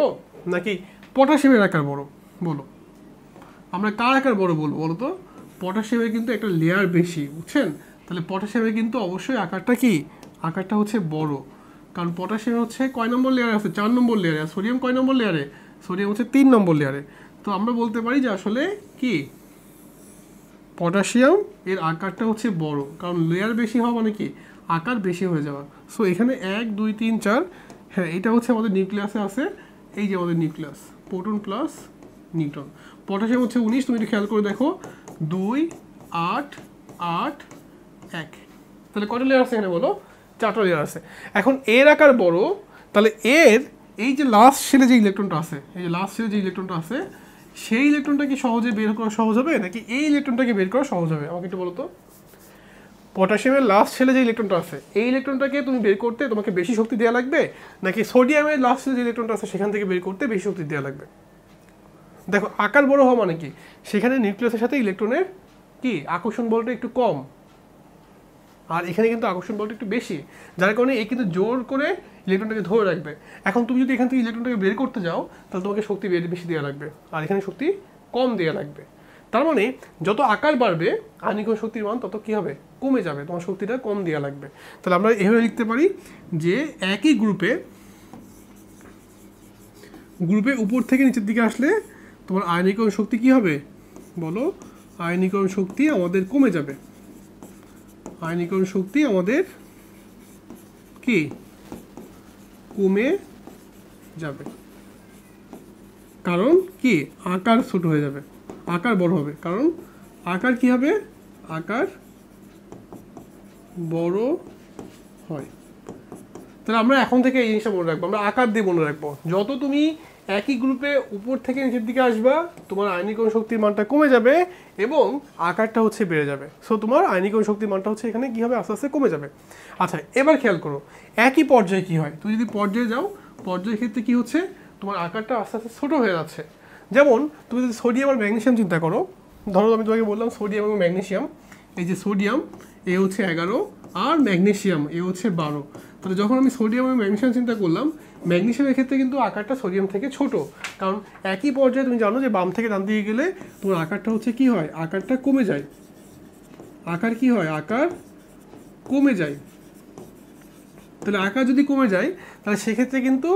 নাকি পটাশিয়ামের আকার বড়? বলো আমরা কার আকার বড় বলবো বলো তো? পটাশিয়ামের কিন্তু একটা লেয়ার বেশি, বুঝছেন? তাহলে পটাশিয়ামের কিন্তু অবশ্যই আকারটা কি, আকারটা হচ্ছে বড়, কারণ পটাশিয়াম হচ্ছে কয় নম্বর লেয়ারে আছে, 4 নম্বর লেয়ারে, আর সোডিয়াম কয় নম্বর লেয়ারে, সোডিয়াম হচ্ছে 3 নম্বর লেয়ারে। তো আমরা বলতে পারি যে আসলে কি পটাশিয়াম এর আকারটা হচ্ছে বড়, কারণ লেয়ার বেশি হওয়া মানে কি আকার বেশি হয়ে যাওয়া। সো এখানে 1 2 3 4, হ্যাঁ এটা হচ্ছে আমাদের নিউক্লিয়াসে আছে, এই যে আমাদের nucleus, proton plus neutron. Potassium হচ্ছে 19, তুমি একটু খেয়াল করে দেখো, 2 8 8 1, তাহলে কয়টা লেয়ার আছে এখানে বলো, 4টা লেয়ার আছে। এখন এর আকার বড়, তাহলে এর এই যে লাস্ট শেলে যে ইলেকট্রনটা আছে, এই যে লাস্ট শেলে যে ইলেকট্রনটা আছে, সেই ইলেকট্রনটা কি সহজে বের করা সহজ হবে নাকি এই ইলেকট্রনটাকে বের করা সহজ হবে? আমাকে একটু বলো তো। পটাশিয়ামের লাস্ট শেলে যে ইলেকট্রনটা আছে, এই ইলেকট্রনটাকে তুমি বের করতে তোমাকে বেশি শক্তি দেওয়া লাগবে, নাকি সোডিয়ামের লাস্ট শেলে যে ইলেকট্রনটা আছে সেখান থেকে বের করতে বেশি শক্তি দেওয়া লাগবে? দেখো আকার বড় হওয়া মানে কি, সেখানে নিউক্লিয়াসের সাথে ইলেকট্রনের কি আকর্ষণ বলটা একটু কম, আর এখানে কিন্তু আকর্ষণ বলটা একটু বেশি, যার কারণে এই কিন্তু জোর করে ইলেকট্রনটাকে ধরে রাখবে। এখন তুমি যদি এখান থেকে ইলেকট্রনটাকে বের করতে যাও, তাহলে তোমাকে শক্তি বেশি দেওয়া লাগবে, আর এখানে শক্তি কম দেওয়া লাগবে। তার মানে যত আকার বাড়বে আণবিক শক্তির মান তত কি হবে, কমে যাবে, তোমার শক্তিটা কম দেওয়া লাগবে। তাহলে আমরা এভাবে লিখতে পারি যে একই গ্রুপে উপর থেকে নিচের দিকে আসলে তোমার আয়নীকরণ শক্তি কি হবে বলো, আয়নীকরণ শক্তি আমাদের কমে যাবে, আয়নীকরণ শক্তি আমাদের কি কমে যাবে, কারণ কি আকার ছোট হয়ে যাবে, আকার বড় হবে, কারণ আকার কি হবে, আকার বড় হয়। তাহলে আমরা এখন থেকে এই জিনিসটা মনে রাখবো, আমরা আকার দিয়ে মনে রাখবো, যত তুমি একই গ্রুপে উপর থেকে নিচের দিকে আসবা তোমার আয়নীকরণ শক্তির মানটা কমে যাবে এবং আকারটা হচ্ছে বেড়ে যাবে। সো তোমার আয়নীকরণ শক্তির মানটা হচ্ছে এখানে কি হবে, আস্তে আস্তে কমে যাবে। আচ্ছা এবার খেয়াল করো একই পর্যায়ে কি হয়, তুমি যদি পর্যায়ে যাও, পর্যায়ের ক্ষেত্রে কি হচ্ছে, তোমার আকারটা আস্তে আস্তে ছোট হয়ে যাচ্ছে। যেমন তুমি যদি সোডিয়াম আর ম্যাগনেসিয়াম চিন্তা করো, ধরো আমি তোমাকে বললাম সোডিয়াম এবং ম্যাগনেসিয়াম, এই যে সোডিয়াম এ হচ্ছে 11 আর ম্যাগনেসিয়াম এ হচ্ছে 12, তাহলে যখন আমি সোডিয়াম এবং ম্যাগনেসিয়াম চিন্তা করলাম, ম্যাগনেসিয়ামের ক্ষেত্রে কিন্তু আকারটা সোডিয়াম থেকে ছোট, কারণ একই পর্যায়ে তুমি জানো যে বাম থেকে ডান দিকে গেলে তোমার আকারটা হচ্ছে কি হয়, আকারটা কমে যায়, আকার কি হয়, আকার কমে যায়। তাহলে আকার যদি কমে যায় তাহলে সেক্ষেত্রে কিন্তু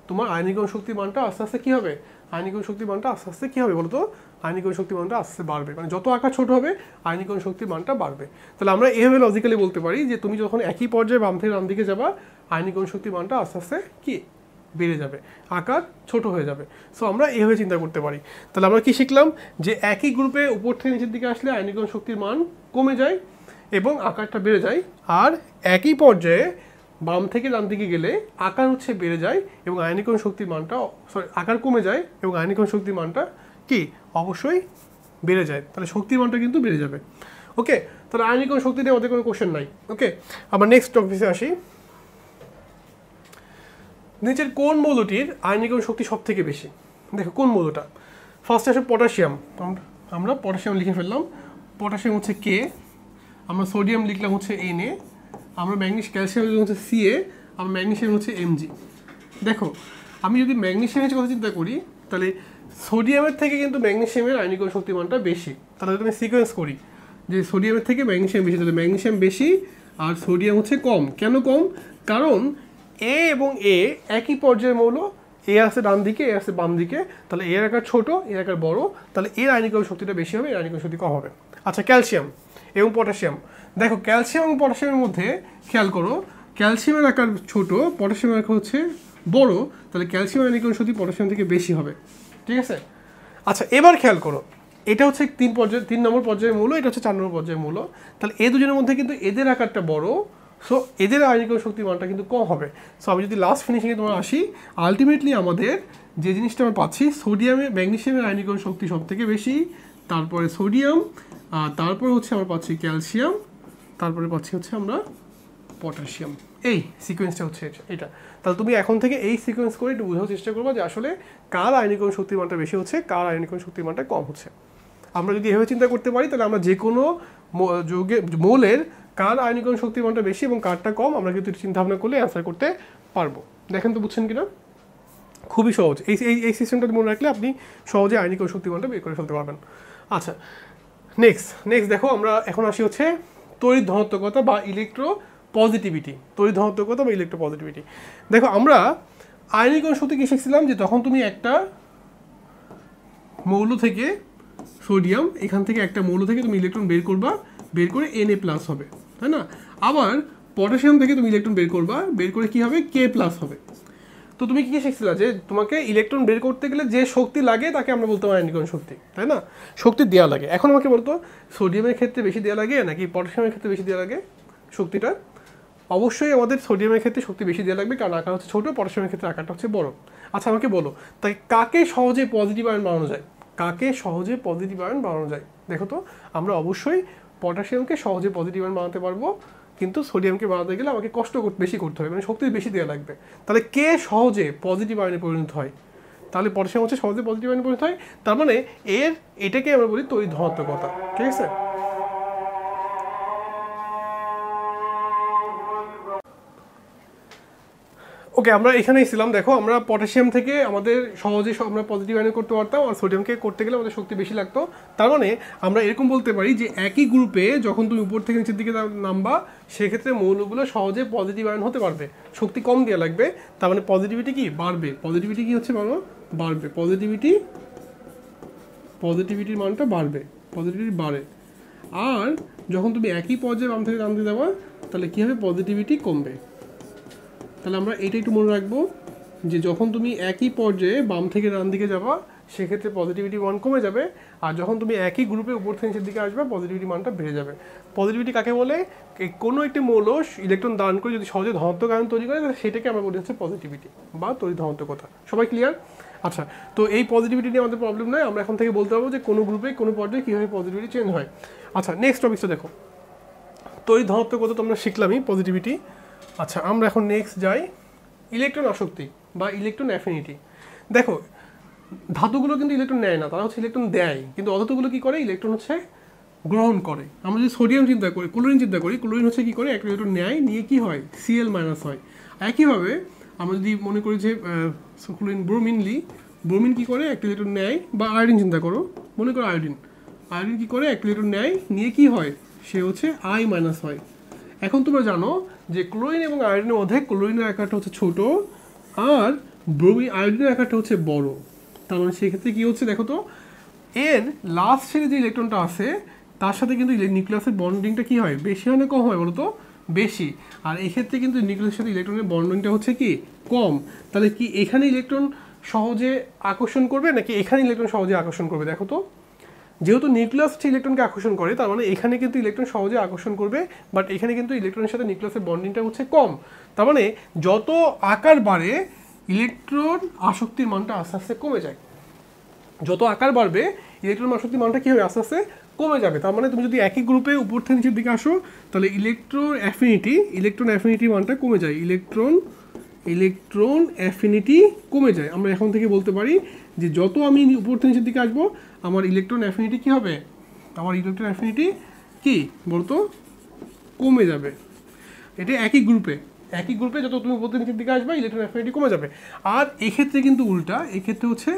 তোমার আয়নীকরণ শক্তির মানটা আস্তে আস্তে কি হবে, আয়নীকরণ শক্তির মানটা আস্তে আস্তে কি হবে বলতো, আয়নীকরণ শক্তির মানটা আস্তে আস্তে বাড়বে, মানে যত আকার ছোট হবে আয়নীকরণ শক্তির মানটা বাড়বে। তাহলে আমরা এভাবে লজিক্যালি বলতে পারি যে তুমি যখন একই পর্যায়ে বাম থেকে ডান দিকে যাবা আয়নীকরণ শক্তির মানটা আস্তে আস্তে কি বেড়ে যাবে, আকার ছোট হয়ে যাবে। সো আমরা এভাবে চিন্তা করতে পারি। তাহলে আমরা কি শিখলাম, যে একই গ্রুপে উপর থেকে নিচের দিকে আসলে আয়নীকরণ শক্তির মান কমে যায় এবং আকারটা বেড়ে যায়, আর একই পর্যায়ে বাম থেকে ডান দিকে গেলে আকার হচ্ছে বেড়ে যায় এবং আয়নীকরণ শক্তির মানটা আকার কমে যায় এবং আয়নীকরণ শক্তির মানটা কি অবশ্যই বেড়ে যায়, তাহলে শক্তির মানটা কিন্তু বেড়ে যাবে। ওকে, তাহলে আয়নীকরণ শক্তি নিয়ে আমাদের কোনো কোশ্চেন নাই। ওকে, আমরা নেক্সট টপিকে আসি। নিচের কোন মৌলটির আয়নীকরণ শক্তি সব থেকে বেশি? দেখো কোন মৌলটা, ফার্স্টে আসে পটাশিয়াম, আমরা পটাশিয়াম লিখে ফেললাম, পটাশিয়াম হচ্ছে কে, আমরা সোডিয়াম লিখলাম হচ্ছে Na, আমরা ক্যালসিয়াম লিখলাম হচ্ছে Ca, আমরা ম্যাগনেসিয়াম হচ্ছে Mg। দেখো আমি যদি ম্যাগনেসিয়ামের কথা চিন্তা করি তাহলে সোডিয়ামের থেকে কিন্তু ম্যাগনেসিয়ামের আয়নীকরণ শক্তির মানটা বেশি, তাহলে যদি আমি সিকোয়েন্স করি যে সোডিয়ামের থেকে ম্যাগনেসিয়াম বেশি, তাহলে ম্যাগনেসিয়াম বেশি আর সোডিয়াম হচ্ছে কম। কেন কম? কারণ এ এবং এ একই পর্যায়ের মৌল, এ আছে ডান দিকে এ আছে বাম দিকে, তাহলে এর আকার ছোট এর আকার বড়, তাহলে এর আয়নীকরণ শক্তিটা বেশি হবে, এর আয়নীকরণ শক্তি কম হবে। আচ্ছা ক্যালসিয়াম এবং পটাশিয়াম, দেখো ক্যালসিয়াম এবং পটাশিয়ামের মধ্যে খেয়াল করো, ক্যালসিয়ামের আকার ছোট পটাশিয়ামের আকার হচ্ছে বড়, তাহলে ক্যালসিয়াম আয়নীকরণ শক্তি পটাশিয়াম থেকে বেশি হবে। ঠিক আছে, আচ্ছা এবার খেয়াল করো, এটা হচ্ছে 3 নম্বর পর্যায়ের মৌল, এটা হচ্ছে 4 নম্বর পর্যায়ের মৌল, তাহলে এই দুজনের মধ্যে কিন্তু এদের আকারটা বড়, সো এদের আয়নীকরণ শক্তির মানটা কিন্তু কম হবে। সো আমি যদি লাস্ট ফিনিশিংয়ে তোমার আসি, আলটিমেটলি আমাদের যে জিনিসটা আমরা পাচ্ছি, সোডিয়ামে ম্যাগনেসিয়ামের আয়নীকরণ শক্তি সব থেকে বেশি, তারপরে সোডিয়াম, তারপর হচ্ছে আমরা পাচ্ছি ক্যালসিয়াম, তারপরে পাচ্ছি হচ্ছে আমরা পটাশিয়াম। এই সিকোয়েন্সটা হচ্ছে এটা। তাহলে তুমি এখন থেকে এই সিকোয়েন্স করে একটু বোঝার চেষ্টা করবো যে আসলে কার আয়নীকরণ শক্তির মানটা বেশি হচ্ছে, কার আয়নীকরণ শক্তির মানটা কম হচ্ছে। আমরা যদি এভাবে চিন্তা করতে পারি তাহলে আমরা যে কোনো মৌলের কার আয়নীকরণ শক্তির মানটা বেশি এবং কারটা কম আমরা কিন্তু চিন্তা ভাবনা করলে অ্যান্সার করতে পারবো। দেখেন তো বুঝছেন কিনা? খুবই সহজ। এই সিস্টেমটা মনে রাখলে আপনি সহজে আয়নীকরণ শক্তির মানটা বের করে ফেলতে পারবেন। আচ্ছা, নেক্সট দেখো আমরা এখন আসি হচ্ছে তড়িৎ ধনাত্মকতা বা ইলেকট্রো পজিটিভিটি। তড়িৎ ধনাত্মকতা বা ইলেকট্রো পজিটিভিটি। দেখো আমরা আয়নীকরণ শক্তি কি শিখছিলাম যে তখন তুমি একটা মৌল থেকে সোডিয়াম, এখান থেকে একটা মৌল থেকে তুমি ইলেকট্রন বের করবা, বের করে Na+ হবে, তাই না? আবার পটাশিয়াম থেকে তুমি ইলেকট্রন বের করবা, বের করে কি হবে? K+ হবে। তো তুমি কি শিখছিলা যে তোমাকে ইলেকট্রন বের করতে গেলে যে শক্তি লাগে তাকে আমরা বলতে পারি আয়নীকরণ শক্তি, তাই না? শক্তি দেওয়া লাগে। এখন আমাকে বলতো সোডিয়ামের ক্ষেত্রে বেশি দেওয়া লাগে নাকি পটাশিয়ামের ক্ষেত্রে বেশি দেওয়া লাগে শক্তিটা? অবশ্যই আমাদের সোডিয়ামের ক্ষেত্রে শক্তি বেশি দেওয়া লাগবে, কারণ আকার হচ্ছে ছোটো, পটাশিয়ামের ক্ষেত্রে আকারটা হচ্ছে বড়। আচ্ছা আমাকে বলো, তাই কাকে সহজে পজিটিভ আয়ন বানানো যায়? কাকে সহজে পজিটিভ আয়ন বানানো যায়? দেখো তো, আমরা অবশ্যই পটাশিয়ামকে সহজে পজিটিভ আয়ন বানাতে পারবো, কিন্তু সোডিয়ামকে বানাতে গেলে আমাকে কষ্ট বেশি করতে হবে, মানে শক্তি বেশি দেওয়া লাগবে। তাহলে কে সহজে পজিটিভ আয়নে পরিণত হয়? তাহলে পটাশিয়াম হচ্ছে সহজে পজিটিভ আয়নে পরিণত হয়। তার মানে এটাকে আমরা বলি তড়িৎ ধনাত্মকতা। ঠিক আছে? ওকে, আমরা এখানেই ছিলাম। দেখো আমরা পটাশিয়াম থেকে আমাদের সহজে আমরা পজিটিভ আয়ন করতে পারতাম, আর সোডিয়ামকে করতে গেলে আমাদের শক্তি বেশি লাগতো। তার মানে আমরা এরকম বলতে পারি যে একই গ্রুপে যখন তুমি উপর থেকে নিচের দিকে নামবা, সেক্ষেত্রে মৌলগুলো সহজে পজিটিভ আয়ন হতে পারবে, শক্তি কম দেওয়া লাগবে। তার মানে পজিটিভিটি কি বাড়বে? পজিটিভিটি কি হচ্ছে বলো? বাড়বে। পজিটিভিটির মানটা বাড়বে, পজিটিভিটি বাড়ে। আর যখন তুমি একই পর্যায়ে বাম থেকে ডান দিকে যাবা, তাহলে কী হবে? পজিটিভিটি কমবে। তাহলে আমরা এটা একটু মনে রাখবো যে যখন তুমি একই পর্যায়ে বাম থেকে ডান দিকে যাবা, সেক্ষেত্রে পজিটিভিটি মান কমে যাবে, আর যখন তুমি একই গ্রুপে উপর থেকে নিচের দিকে আসবে, পজিটিভিটি মানটা বেড়ে যাবে। পজিটিভিটি কাকে বলে? কোনো একটি মৌল ইলেকট্রন দান করে যদি সহজে ধনাত্মক আয়ন তৈরি করে, তাহলে সেটাকে আমরা বলি হচ্ছে পজিটিভিটি বা তড়িৎ ধনাত্মকতা। সবাই ক্লিয়ার? আচ্ছা, তো এই পজিটিভিটি নিয়ে আমাদের প্রবলেম নয়, আমরা এখন থেকে বলতে পারবো যে কোনো গ্রুপে কোনো পর্যায়ে কীভাবে পজিটিভিটি চেঞ্জ হয়। আচ্ছা, নেক্সট টপিকটা দেখো। তড়িৎ ধনাত্মকতা তো আমরা শিখলামই, পজিটিভিটি। আচ্ছা, আমরা এখন নেক্সট যাই ইলেকট্রন আসক্তি বা ইলেকট্রন অ্যাফিনিটি। দেখো ধাতুগুলো কিন্তু ইলেকট্রন নেয় না, তারা হচ্ছে ইলেকট্রন দেয়, কিন্তু অধাতুগুলো কি করে? ইলেকট্রন হচ্ছে গ্রহণ করে। আমরা যদি সোডিয়াম চিন্তা করি, ক্লোরিন চিন্তা করি, ক্লোরিন হচ্ছে কি করে? একটা ইলেকট্রন নেয়, নিয়ে কি হয়? Cl- হয়। একইভাবে আমরা যদি মনে করি যে ক্লোরিন ব্রোমিন কি করে? একটা ইলেকট্রন নেয়, বা আয়োডিন চিন্তা করো, মনে করো আয়োডিন কি করে? একটা ইলেকট্রন নেয়, নিয়ে কি হয়? সে হচ্ছে I- হয়। এখন তোমরা জানো যে ক্লোরিন এবং আয়োডিনের মধ্যে ক্লোরিনের আকারটা হচ্ছে ছোট, আর আয়োডিনের আকারটা হচ্ছে বড়। তার মানে সেক্ষেত্রে কী হচ্ছে? দেখো তো, এর লাস্ট ছেড়ে যে ইলেকট্রনটা আছে তার সাথে কিন্তু নিউক্লিয়াসের বন্ডিংটা কী হয়? বেশি হয় না কম হয় বলো তো? বেশি। আর এক্ষেত্রে কিন্তু নিউক্লিয়াসের সাথে ইলেকট্রনের বন্ডিংটা হচ্ছে কি? কম। তাহলে কি এখানে ইলেকট্রন সহজে আকর্ষণ করবে নাকি এখানে ইলেকট্রন সহজে আকর্ষণ করবে? দেখো তো, যেহেতু নিউক্লিয়াস হচ্ছে ইলেকট্রনকে আকর্ষণ করে, তার মানে এখানে কিন্তু ইলেকট্রন সহজে আকর্ষণ করবে, বাট এখানে কিন্তু ইলেকট্রনের সাথে নিউক্লিয়াসের বন্ডিংটা হচ্ছে কম। তার মানে যত আকার বাড়ে ইলেকট্রন আসক্তির মানটা আস্তে আস্তে কমে যায়। যত আকার বাড়বে ইলেকট্রন আসক্তির মানটা কী হবে? আস্তে আস্তে কমে যাবে। তার মানে তুমি যদি একই গ্রুপে উপর থেকে নিচের দিকে আসো, তাহলে ইলেকট্রন অ্যাফিনিটি মানটা কমে যায়। ইলেকট্রন অ্যাফিনিটি কমে যায়। আমরা এখন থেকে বলতে পারি যে যত আমি উপর থেকে নিচের দিকে আসবো, আমার ইলেকট্রন অ্যাফিনিটি কী হবে? আমার ইলেকট্রন অ্যাফিনিটি কি বলতো? কমে যাবে। এটা একই গ্রুপে যত তুমি উপর থেকে নিচের দিকে আসবে, ইলেকট্রন অ্যাফিনিটি কমে যাবে। আর এক্ষেত্রে কিন্তু উল্টা, এক্ষেত্রে হচ্ছে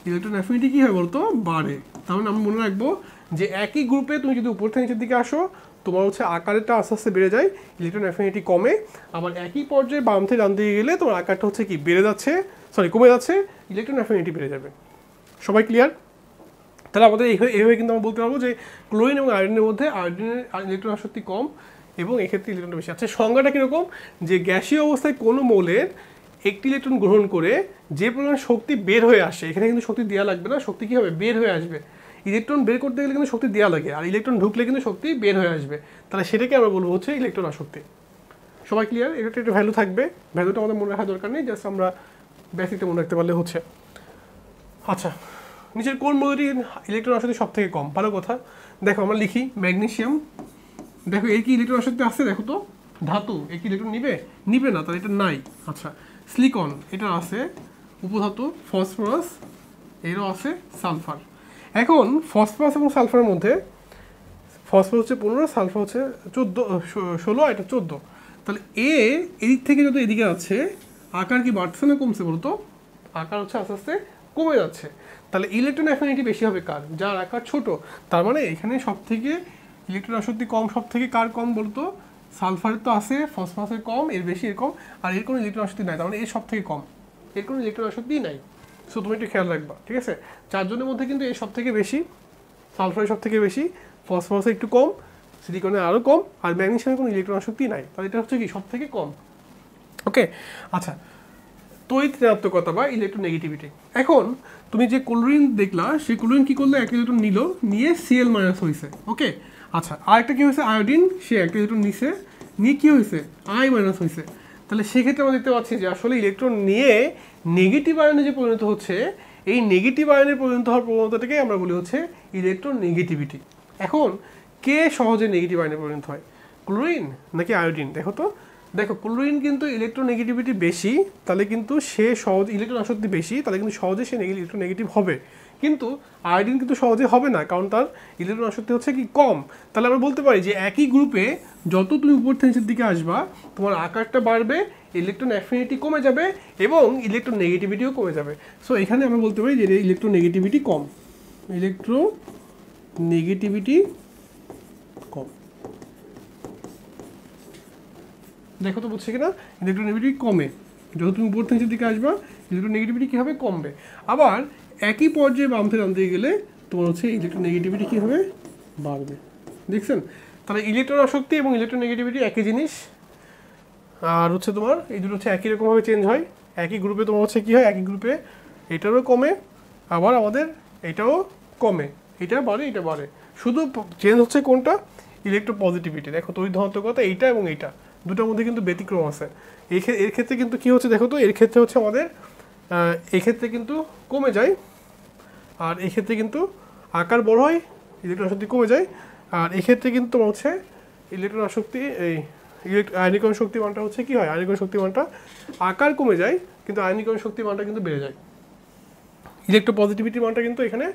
ইলেকট্রন অ্যাফিনিটি কী হয় বলতো? বাড়ে। তার মানে আমরা মনে রাখবো যে একই গ্রুপে তুমি যদি উপর থেকে নিচের দিকে আসো, তোমার হচ্ছে আকারটা আস্তে আস্তে বেড়ে যায়, ইলেকট্রন অ্যাফিনিটি কমে। আবার একই পর্যায়ে বাম থেকে ডান দিকে গেলে তোমার আকারটা হচ্ছে কি? কমে যাচ্ছে, ইলেকট্রন অ্যাফিনিটি বেড়ে যাবে। সবাই ক্লিয়ার? তাহলে আমাদের এইভাবে কিন্তু আমরা বলতে পারবো যে ক্লোরিন এবং আয়োডিনের মধ্যে আয়োডিনের ইলেকট্রন আসক্তি কম এবং এক্ষেত্রে ইলেকট্রন বেশি। আচ্ছা, সংজ্ঞাটা কীরকম? যে গ্যাসীয় অবস্থায় কোনো মৌলের একটি ইলেকট্রন গ্রহণ করে যে পরিমাণ শক্তি বের হয়ে আসে, এখানে কিন্তু শক্তি দেওয়া লাগবে না, শক্তি কী হবে? বের হয়ে আসবে। ইলেকট্রন বের করতে গেলে কিন্তু শক্তি দেওয়া লাগে, আর ইলেকট্রন ঢুকলে কিন্তু শক্তি বের হয়ে আসবে। তাহলে সেটাকে আমরা বলবো হচ্ছে ইলেকট্রন আসক্তি। সবাই ক্লিয়ার? এটা একটা ভ্যালু থাকবে, ভ্যালুটা আমাদের মনে রাখার দরকার নেই, জাস্ট আমরা বেসিকটা মনে রাখতে পারলে হচ্ছে। আচ্ছা, নিচের কোন মৌলটি ইলেকট্রন আসক্তি সব থেকে কম? ভালো কথা। দেখো আমরা লিখি ম্যাগনেসিয়াম দেখো এর কি ইলেকট্রন আসক্তি আছে, দেখো তো ধাতু এর কি ইলেকট্রন নিবে না, তাহলে এটা নাই। আচ্ছা সিলিকন এটা আছে, উপধাতু ফসফরাস এরও আছে, সালফার। এখন ফসফরাস এবং সালফারের মধ্যে ফসফরাস হচ্ছে 15, সালফার হচ্ছে 16 আর এটা 14। তাহলে এদিক থেকে যদি এদিকে আছে আকার কি বাড়ছে না কমছে বলতো? আকার হচ্ছে আস্তে আস্তে কমে যাচ্ছে। তাহলে ইলেকট্রন অ্যাফিনিটি বেশি হবে কার? যার আকার ছোট। তার মানে এখানে সব থেকে ইলেকট্রন আসক্তি কম, সব থেকে কার কম বলতো? সালফারের তো আছে, ফসফরাসের কম, এর বেশি এর কম, আর এর কোনো ইলেকট্রন আসক্তি নাই, তার মানে এর সব থেকে কম, এর কোনো ইলেকট্রন আসক্তি নাই। সো তুমি একটু খেয়াল রাখবা, ঠিক আছে? চারজনের মধ্যে কিন্তু এর সব থেকে বেশি, সালফারের সব থেকে বেশি, ফসফরাসের একটু কম, সিলিকনের আরও কম, আর ম্যাগনেসিয়ামের কোনো ইলেকট্রন আসক্তি নাই, তাহলে এটা হচ্ছে কি সব থেকে কম। ওকে, আচ্ছা তড়িৎ ঋণাত্মকতা বা ইলেকট্রোনেগেটিভিটি। এখন তুমি যে ক্লোরিন দেখলা, সেই ক্লোরিন কী করলো? এক ইলেকট্রন নিল, নিয়ে Cl মাইনাস হয়েছে। ওকে, আচ্ছা আরেকটা কী হয়েছে? আয়োডিন, সে একটা ইলেকট্রন নিছে, নিয়ে কী হয়েছে? I মাইনাস হয়েছে। তাহলে সেক্ষেত্রে আমরা দেখতে পাচ্ছি যে আসলে ইলেকট্রন নিয়ে নেগেটিভ আয়নে যে পরিণত হচ্ছে, এই নেগেটিভ আয়নে পরিণত হওয়ার প্রবণতাটাকে আমরা বলি হচ্ছে ইলেকট্রোনেগেটিভিটি। এখন কে সহজে নেগেটিভ আয়নে পরিণত হয়, ক্লোরিন নাকি আয়োডিন? দেখো তো, দেখো ক্লোরিন কিন্তু ইলেকট্রোনেগেটিভিটি বেশি, তাহলে কিন্তু সে সহজ, ইলেকট্রন আসক্তি বেশি, তাহলে কিন্তু সহজে সে ইলেকট্রোনেগেটিভ হবে। কিন্তু আয়োডিন কিন্তু সহজে হবে না, কারণ তার ইলেকট্রন আসক্তি হচ্ছে কি কম। তাহলে আমরা বলতে পারি যে একই গ্রুপে যত তুমি উপর থেকে নিচের দিকে আসবা, তোমার আকারটা বাড়বে, ইলেকট্রন অ্যাফিনিটি কমে যাবে এবং ইলেকট্রোনেগেটিভিটিও কমে যাবে। সো এখানে আমরা বলতে পারি যে ইলেকট্রোনেগেটিভিটি কম, ইলেকট্রোনেগেটিভিটি কম। দেখো তো বুঝছে কিনা? ইলেকট্রোনেগেটিভিটি কমে, যত তুমি উপর থেকে দিকে আসবা ইলেকট্রোনেগেটিভিটি কী হবে? কমবে। আবার একই পর্যায়ে বাম থেকে নামতে গেলে তোমার হচ্ছে ইলেকট্রোনেগেটিভিটি কী হবে? বাড়বে। দেখছেন? তাহলে ইলেকট্রন আসক্তি এবং ইলেকট্রোনেগেটিভিটি একই জিনিস, আর হচ্ছে তোমার এই দুটো হচ্ছে একই রকমভাবে চেঞ্জ হয়। একই গ্রুপে তোমার হচ্ছে কী হয়? একই গ্রুপে এটারও কমে, আবার আমাদের এটাও কমে, এটা বাড়ে, এটা বাড়ে। শুধু চেঞ্জ হচ্ছে কোনটা? ইলেকট্রোপজিটিভিটি। দেখো তড়িৎ ধনাত্মকতা এইটা এবং এইটা দুটোর মধ্যে কিন্তু ব্যতিক্রম আছে। এর ক্ষেত্রে কিন্তু কী হচ্ছে দেখো তো, এর ক্ষেত্রে হচ্ছে আমাদের এক্ষেত্রে কিন্তু কমে যায়, আর এক্ষেত্রে কিন্তু আকার বড় হয়, ইলেকট্রন আসক্তি কমে যায়। আর এক্ষেত্রে কিন্তু তোমার হচ্ছে ইলেকট্রন আসক্তি, এই আয়নীকরণ শক্তি মানটা হচ্ছে কী হয়? আয়নীকরণ শক্তি মানটা আকার কমে যায়, কিন্তু আয়নীকরণ শক্তি মানটা কিন্তু বেড়ে যায়। ইলেকট্রোপজিটিভিটি মানটা কিন্তু এখানে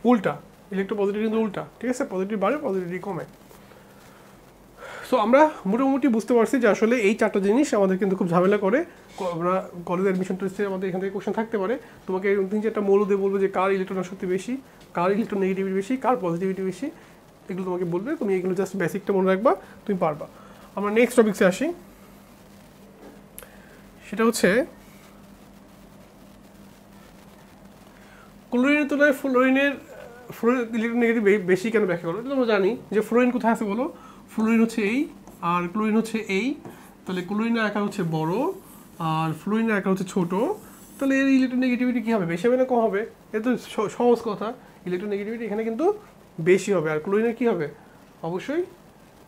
উল্টা, ইলেকট্রোপজিটিভ কিন্তু উল্টা, ঠিক আছে? পজিটিভ বাড়ে, পজিটিভিটি কমে। সো আমরা মোটামুটি বুঝতে পারছি যে আসলে এই চারটা জিনিস আমাদের কিন্তু খুব ঝামেলা করে। আমরা কলেজ অ্যাডমিশন টেস্টে আমাদের এখান থেকে কোশ্চেন থাকতে পারে, তোমাকে তিন চারটা মৌল দিয়ে বলবো যে কার ইলেকট্রন আসক্তি বেশি, কার ইলেকট্রোনেগেটিভিটি বেশি, কার পজিটিভিটি বেশি, এগুলো তোমাকে বলবে। তুমি এগুলো জাস্ট বেসিকটা মনে রাখবা, তুমি পারবা। আমরা নেক্সট টপিক্সে আসি, সেটা হচ্ছে ক্লোরিনের তুলনায় ফ্লোরিনের ইলেকট্রোনেগেটিভ বেশি কেন ব্যাখ্যা করো? এটা আমরা জানি যে ফ্লোরিন কোথায় আছে বলো? ফ্লোরিন হচ্ছে এই, আর ক্লোরিন হচ্ছে এই। তাহলে ক্লোরিনের আকার হচ্ছে বড় আর ফ্লোরিনের আকার হচ্ছে ছোট। তাহলে এর ইলেকট্রোনেগেটিভিটি কী হবে? বেশি হবে না কম হবে? এটা তো সহজ কথা। ইলেকট্রোনেগেটিভিটি এখানে কিন্তু বেশি হবে, আর ক্লোরিনের কী হবে? অবশ্যই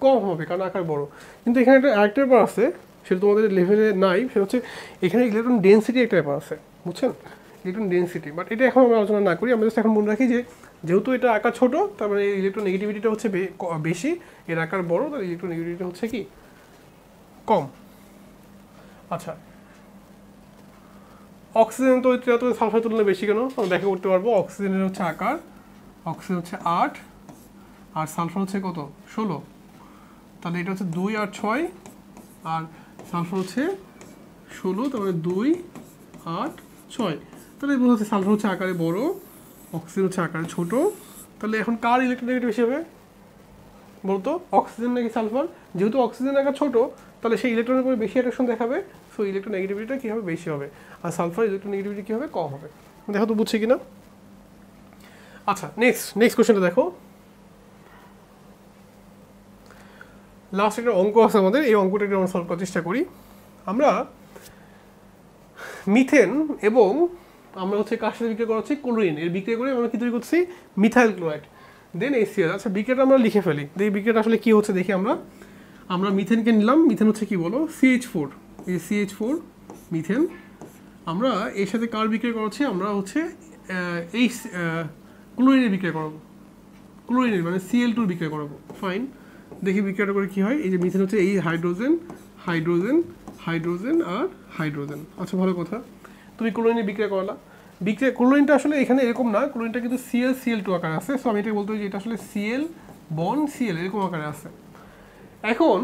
কম হবে, কারণ আকার বড়। কিন্তু এখানে একটা আরেকটা ব্যাপার আছে, সেটা তোমাদের লেভেলে নাই, সেটা হচ্ছে এখানে ইলেকট্রন ডেন্সিটি একটা ব্যাপার আছে, বুঝছেন? ইলেকট্রন ডেন্সিটি, বাট এটা এখন আমরা আলোচনা না করি। আমরা জাস্ট এখন মনে রাখি যে যেহেতু এটা আকার ছোট, তার মানে ইলেকট্রোনেগেটিভিটিটা হচ্ছে বেশি, এর আকার বড়, তাহলে ইলেকট্রোনেগেটিভিটি হচ্ছে কি কম। আচ্ছা, অক্সিজেন তো সালফার তুলনায় বেশি কেন? আমরা ব্যাখ্যা করতে পারবো। অক্সিজেনের হচ্ছে আকার, অক্সিজেন হচ্ছে 8 আর সালফার হচ্ছে কত? 16। তাহলে এটা হচ্ছে 2 আর 6, আর সালফার হচ্ছে 16, তারপরে 2 8 6। তাহলে বোঝা যাচ্ছে সালফার হচ্ছে আকারে বড়, অক্সিজেন হচ্ছে আকারে ছোট। তাহলে এখন কার ইলেকট্রোনেগেটিভ বেশি হবে বলতো? অক্সিজেন নাকি সালফার? যেহেতু অক্সিজেন আকার ছোট, তাহলে সেই ইলেকট্রনের উপরে বেশি অ্যাট্রাকশন দেখাবে, সো ইলেকট্রোনেগেটিভিটিটা কী হবে? বেশি হবে। আর সালফার ইলেকট্রোনেগেটিভিটি কী হবে? কম হবে। দেখো তো বুঝছি কিনা? আচ্ছা, নেক্সট কোশ্চেনটা দেখো। লাস্ট একটা অঙ্ক আছে আমাদের, এই অঙ্কটাকে আমরা সলভ করার চেষ্টা করি। আমরা মিথেন এবং আমরা হচ্ছে কার সাথে বিক্রিয়া করা হচ্ছে? ক্লোরিন, এর বিক্রিয়া করে আমরা কী তৈরি করছি? মিথাইল ক্লোরাইড, দেন HCl। আচ্ছা, বিক্রিয়াটা আমরা লিখে ফেলি, এই বিক্রিয়াটা আসলে কী হচ্ছে দেখি। আমরা মিথেনকে নিলাম, মিথেন হচ্ছে কি বলো? CH4, এই CH4 মিথেন। আমরা এর সাথে কার বিক্রিয়া করাচ্ছি? আমরা হচ্ছে এই ক্লোরিনের বিক্রিয়া করাবো, ক্লোরিনের মানে Cl2 বিক্রিয়া করাবো। ফাইন, দেখি বিক্রিয়াটা করে কী হয়। এই যে মিথেন হচ্ছে এই হাইড্রোজেন হাইড্রোজেন হাইড্রোজেন আর হাইড্রোজেন। আচ্ছা ভালো কথা, তুমি ক্লোরিনে বিক্রিয়া করলা। বিক্রিয়া ক্লোরিনটা আসলে এখানে এরকম না, ক্লোরিনটা কিন্তু Cl2 আকারে আছে। সো আমি এটা বলতে যে এটা আসলে Cl বন্ড Cl এরকম আকারে আছে। এখন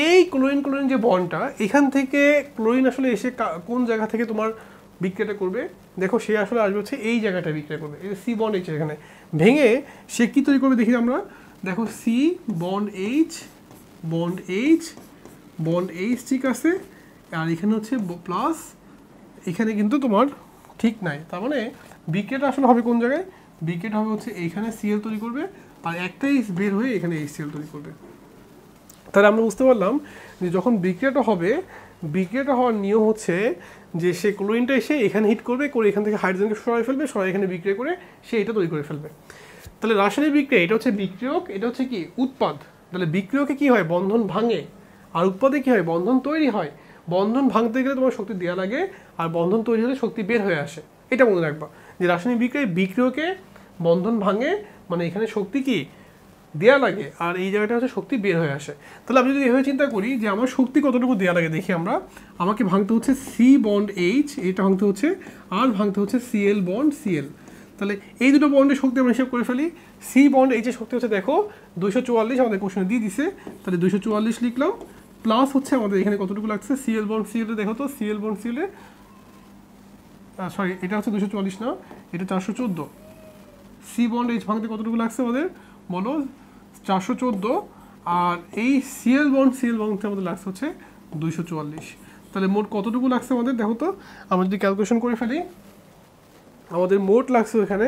এই ক্লোরিন ক্লোরিন যে বন্ডটা, এখান থেকে ক্লোরিন আসলে এসে কোন জায়গা থেকে তোমার বিক্রিয়াটা করবে, দেখো সে আসলে আসবে হচ্ছে এই জায়গাটা বিক্রিয়া করবে, এই সি বন্ড এইচ এখানে ভেঙে সে কী তৈরি করবে দেখি আমরা। দেখো C bond H bond H bond H, ঠিক আছে, আর এখানে হচ্ছে প্লাস, এখানে কিন্তু তোমার ঠিক নাই। তার মানে বিক্রিয়াটা আসলে হবে কোন জায়গায়, বিক্রিয়াটা হবে হচ্ছে এইখানে Cl তৈরি করবে আর একটাই বের হয়ে এখানে HCl তৈরি করবে। তাহলে আমরা বুঝতে পারলাম যে যখন বিক্রিয়াটা হবে, বিক্রিয়াটা হওয়ার নিয়ম হচ্ছে যে সে ক্লোরিনটা এসে এখানে হিট করবে, করে এখান থেকে হাইড্রোজেনকে সরাই ফেলবে, সরাই এখানে বিক্রিয়া করে সে এটা তৈরি করে ফেলবে। তাহলে রাসায়নিক বিক্রিয়া এটা হচ্ছে বিক্রিয়ক, এটা হচ্ছে কি উৎপাদ। তাহলে বিক্রিয়কে কি হয়, বন্ধন ভাঙে, আর উৎপাদে কি হয়, বন্ধন তৈরি হয়। বন্ধন ভাঙতে গেলে তোমার শক্তি দেওয়া লাগে, আর বন্ধন তৈরি হলে শক্তি বের হয়ে আসে। এটা মনে রাখবা যে রাসায়নিক বিক্রিয়ায় বিক্রিয়কে বন্ধন ভাঙে, মানে এখানে শক্তি কি দেওয়া লাগে, আর এই জায়গাটা হচ্ছে শক্তি বের হয়ে আসে। তাহলে আমি যদি এভাবে চিন্তা করি যে আমার শক্তি কতটুকু দেওয়া লাগে, দেখি আমরা, আমাকে ভাঙতে হচ্ছে সি বন্ড এইচ, এটা ভাঙতে হচ্ছে, আর ভাঙতে হচ্ছে Cl বন্ড Cl। তাহলে এই দুটো বন্ডের শক্তি আমরা হিসাব করে ফেলি। সি বন্ড এইচের শক্তি হচ্ছে দেখো 244, আমাদের কোশ্চেনে দিয়ে দিছে, তাহলে 244 লিখলাম, প্লাস হচ্ছে আমাদের এখানে কতটুকু লাগছে Cl বন্ড Cl, দেখো তো Cl বন্ড Cl, সরি এটা হচ্ছে 244 না, এটা 414। সি বন্ড এইচ ভাঙতে কতটুকু লাগছে আমাদের বলো, 414, আর এই Cl বন্ড ভাঙতে আমাদের লাগছে হচ্ছে 244। তাহলে মোট কতটুকু লাগছে আমাদের দেখো তো, আমরা যদি ক্যালকুলেশন করে ফেলি, আমাদের মোট লাগছে এখানে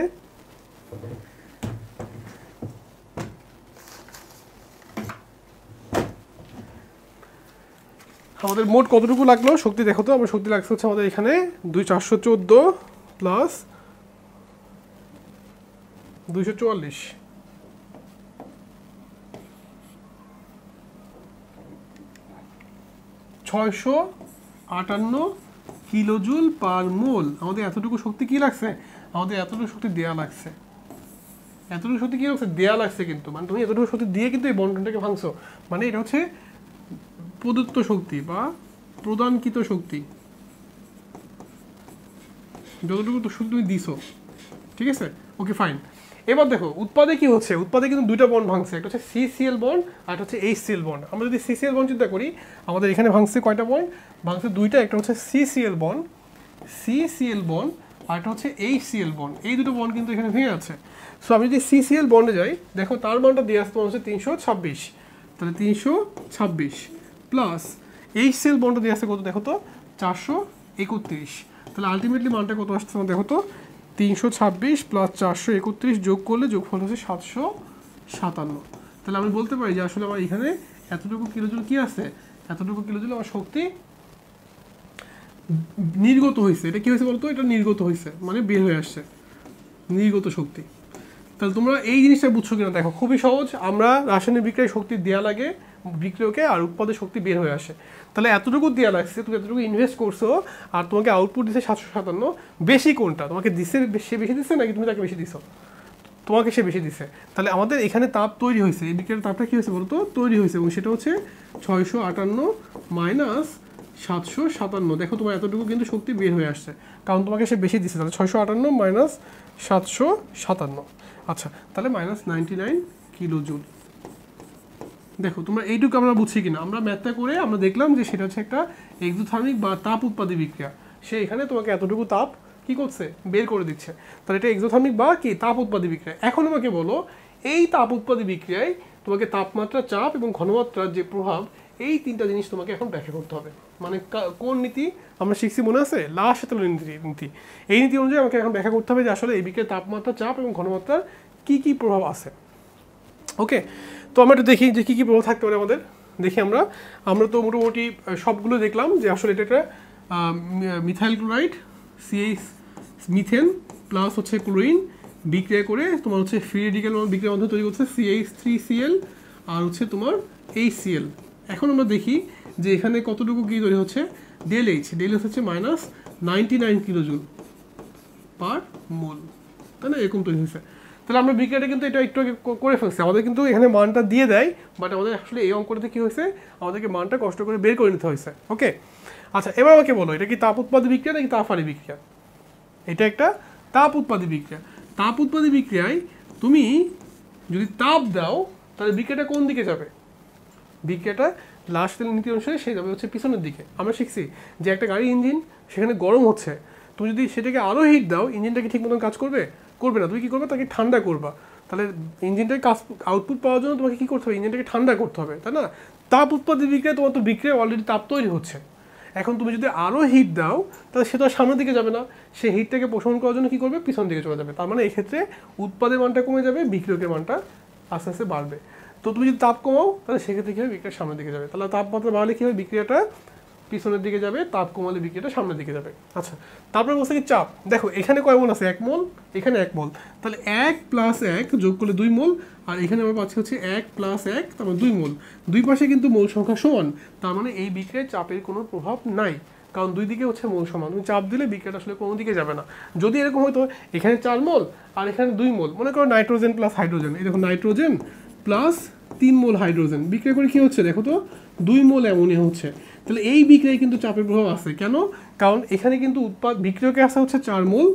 আমাদের মোট কতটুকু লাগলো শক্তি, দেখো তো আমার শক্তি লাগছে হচ্ছে আমাদের এখানে 414 প্লাস 244, 658 কিলোজুল পার মোল। আমাদের এতটুকু শক্তি কি লাগছে, আমাদের এতটুকু শক্তি দেয়া লাগছে, এতটুকু শক্তি কি লাগছে দেয়া লাগছে, কিন্তু মানে তুমি এতটুকু শক্তি দিয়ে কিন্তু এই বন্টনটাকে ভাঙছো, মানে এটা হচ্ছে প্রদত্ত শক্তি বা প্রদানকৃত শক্তি, যতটুকু শক্তি তুমি দিছো, ঠিক আছে, ওকে ফাইন। এবার দেখো উৎপাদে কি হচ্ছে, উৎপাদে কিন্তু দুইটা বন্ড ভাঙছে, একটা হচ্ছে CCl বন্ড আর একটা হচ্ছে HCl বন্ড। আমরা যদি CCl বন্ড চিন্তা করি, আমাদের এখানে ভাঙছে কয়টা বন্ড, ভাঙছে দুইটা, একটা হচ্ছে CCl বন্ড আর একটা হচ্ছে HCl বন্ড। এই দুটো বন্ড কিন্তু এখানে ভেঙে আছে। সো আমি যদি CCl বন্ডে যাই, দেখো তার মানটা দিয়ে আসতে হচ্ছে 326, তাহলে 326 প্লাস HCl বন্ডটা দিয়ে আসছে কত দেখো তো 431, তাহলে আলটিমেটলি মানটা কত আসছে দেখো তো 326 প্লাস 431 যোগ করলে যোগফল হচ্ছে 757। তাহলে আমি বলতে পারি যে আসলে আমার এখানে এতটুকু কিলোজুল কি আছে, এতটুকু কিলোজুল আমার শক্তি নির্গত হয়েছে। এটা কি হয়েছে বলতো, এটা নির্গত হয়েছে মানে বের হয়ে আসছে, নির্গত শক্তি। তাহলে তোমরা এই জিনিসটা বুঝছো কিনা দেখো, খুবই সহজ। আমরা রাসায়নিক বিক্রিয়ায় শক্তি দেওয়া লাগে বিক্রিয়কে, আর উৎপাদে শক্তি বের হয়ে আসে। তাহলে এতটুকু দেওয়া লাগছে, তুমি এতটুকু ইনভেস্ট করছো, আর তোমাকে আউটপুট দিচ্ছে 757। বেশি কোনটা, তোমাকে দিচ্ছে, সে বেশি দিচ্ছে নাকি তুমি তাকে বেশি দিছো, তোমাকে সে বেশি দিচ্ছে। তাহলে আমাদের এখানে তাপ তৈরি হয়েছে, এই বিক্রিয়ার তাপটা কী হয়েছে বলতো তৈরি হয়েছে, এবং সেটা হচ্ছে 658 মাইনাস 757। দেখো তোমার এতটুকু কিন্তু শক্তি বের হয়ে আসছে, কারণ তোমাকে সে বেশি দিচ্ছে। তাহলে 658 মাইনাস 757, আচ্ছা তাহলে মাইনাস 99 কিলোজুল। দেখো তোমরা এইটুকু আমরা বুঝছি কিনা, আমরা ম্যাথটা করে আমরা দেখলাম যে সেটা হচ্ছে একটা এক্সোথার্মিক বা তাপ উৎপাদী বিক্রিয়া। সে এখানে তোমাকে এতটুকু তাপ কি করছে বের করে দিচ্ছে, তাহলে এটা এক্সোথার্মিক বা কি তাপ উৎপাদী বিক্রিয়া। এখন আমাকে বলো এই তাপ উৎপাদী বিক্রিয়ায় তোমাকে তাপমাত্রা, চাপ এবং ঘনমাত্রার যে প্রভাব, এই তিনটা জিনিস তোমাকে এখন ব্যাখ্যা করতে হবে। মানে কোন নীতি আমরা শিখছি মনে আছে, লাশ শীতল নীতি। এই নীতি অনুযায়ী আমাকে এখন ব্যাখ্যা করতে হবে যে আসলে এই বিক্রিয়ায় তাপমাত্রা, চাপ এবং ঘনমাত্রার কি কি প্রভাব আছে। ওকে, তো আমরা একটু দেখি যে কী কী প্রভাব থাকতে পারে আমাদের। দেখি আমরা তো মোটামুটি সবগুলো দেখলাম যে আসলে এটা একটা methyl chloride CH methane plus হচ্ছে ক্লোরিন বিক্রিয়া করে তোমার হচ্ছে ফ্রি রেডিক্যাল বিক্রিয়ার মাধ্যমে তৈরি করছে CH3Cl আর হচ্ছে তোমার HCl। এখন আমরা দেখি যে এখানে কতটুকু কী তৈরি হচ্ছে, ডেল এইচ হচ্ছে মাইনাস 99 কিলোজুল পার মোল, তাই না, এরকম তৈরি হয়েছে। তাহলে আমরা বিক্রিয়াটা কিন্তু এটা একটু আগে করে ফেলছি, আমাদের কিন্তু এখানে মানটা দিয়ে দেয়, বাট আমাদের আসলে এই অঙ্কটাতে কি হয়েছে, আমাদেরকে মানটা কষ্ট করে বের করে নিতে হয়েছে। ওকে, আচ্ছা এবার আমাকে বলো এটা কি তাপ উৎপাদী বিক্রিয়া নাকি তাপ হারি বিক্রিয়া? এটা একটা তাপ উৎপাদী বিক্রিয়া। তাপ উৎপাদী বিক্রিয়ায় তুমি যদি তাপ দাও তাহলে বিক্রিয়াটা কোন দিকে যাবে? বিক্রিয়াটা লাস্ট নীতি অনুসারে সে যাবে হচ্ছে পিছনের দিকে। আমরা শিখছি যে একটা গাড়ির ইঞ্জিন সেখানে গরম হচ্ছে, তুমি যদি সেটাকে আরও হিট দাও ইঞ্জিনটাকে ঠিক মতন কাজ করবে? করবে না। তুমি কী করবে, তাকে ঠান্ডা করবা। তাহলে ইঞ্জিনটাকে কাজ আউটপুট পাওয়ার জন্য তোমাকে কী করতে হবে, ইঞ্জিনটাকে ঠান্ডা করতে হবে, তাই না? তাপ উৎপাদী বিক্রিয়া তোমার তো বিক্রিয়া অলরেডি তাপ তৈরি হচ্ছে, এখন তুমি যদি আরও হিট দাও তাহলে সে তো আর সামনের দিকে যাবে না, সে হিটটাকে পোষণ করার জন্য কী করবে, পিছন দিকে চলে যাবে। তার মানে এক্ষেত্রে উৎপাদের মানটা কমে যাবে, বিক্রিয়কের মানটা আস্তে আস্তে বাড়বে। তো তুমি যদি তাপ কমাও তাহলে সেক্ষেত্রে কী হবে, বিক্রিয়া সামনের দিকে যাবে। তাহলে তাপমাত্রা বাড়লে কী হবে, বিক্রিয়াটা পিছনের দিকে যাবে, তাপ কমালে বিক্রিয়াটা সামনের দিকে যাবে। আচ্ছা, তারপরে বলছে কি চাপ। দেখো এখানে কয় মোল আছে, 1 মোল, এখানে 1 মোল, তাহলে 1 + 1 যোগ করলে 2 মোল, আর এখানে আমরা পাচ্ছি হচ্ছে 1 + 1 তারপর 2 মোল। দুই পাশে কিন্তু মোল সংখ্যা সমান, তার মানে এই বিক্রিয়ায় চাপের কোনো প্রভাব নাই, কারণ দুই দিকে হচ্ছে মোল সমান। তুমি চাপ দিলে বিক্রিয়াটা আসলে কোনো দিকে যাবে না। যদি এরকম হতো এখানে 4 মোল আর এখানে 2 মোল, মনে করো নাইট্রোজেন প্লাস হাইড্রোজেন, এই দেখো নাইট্রোজেন প্লাস 3 মোল হাইড্রোজেন বিক্রিয়া করে কী হচ্ছে দেখো তো, 2 মোল অ্যামোনিয়া হচ্ছে। তাহলে এই বিক্রিয়ায় কিন্তু চাপের প্রভাব আছে। কেন? কারণ এখানে কিন্তু বিক্রিয়কে আসা হচ্ছে 4 মোল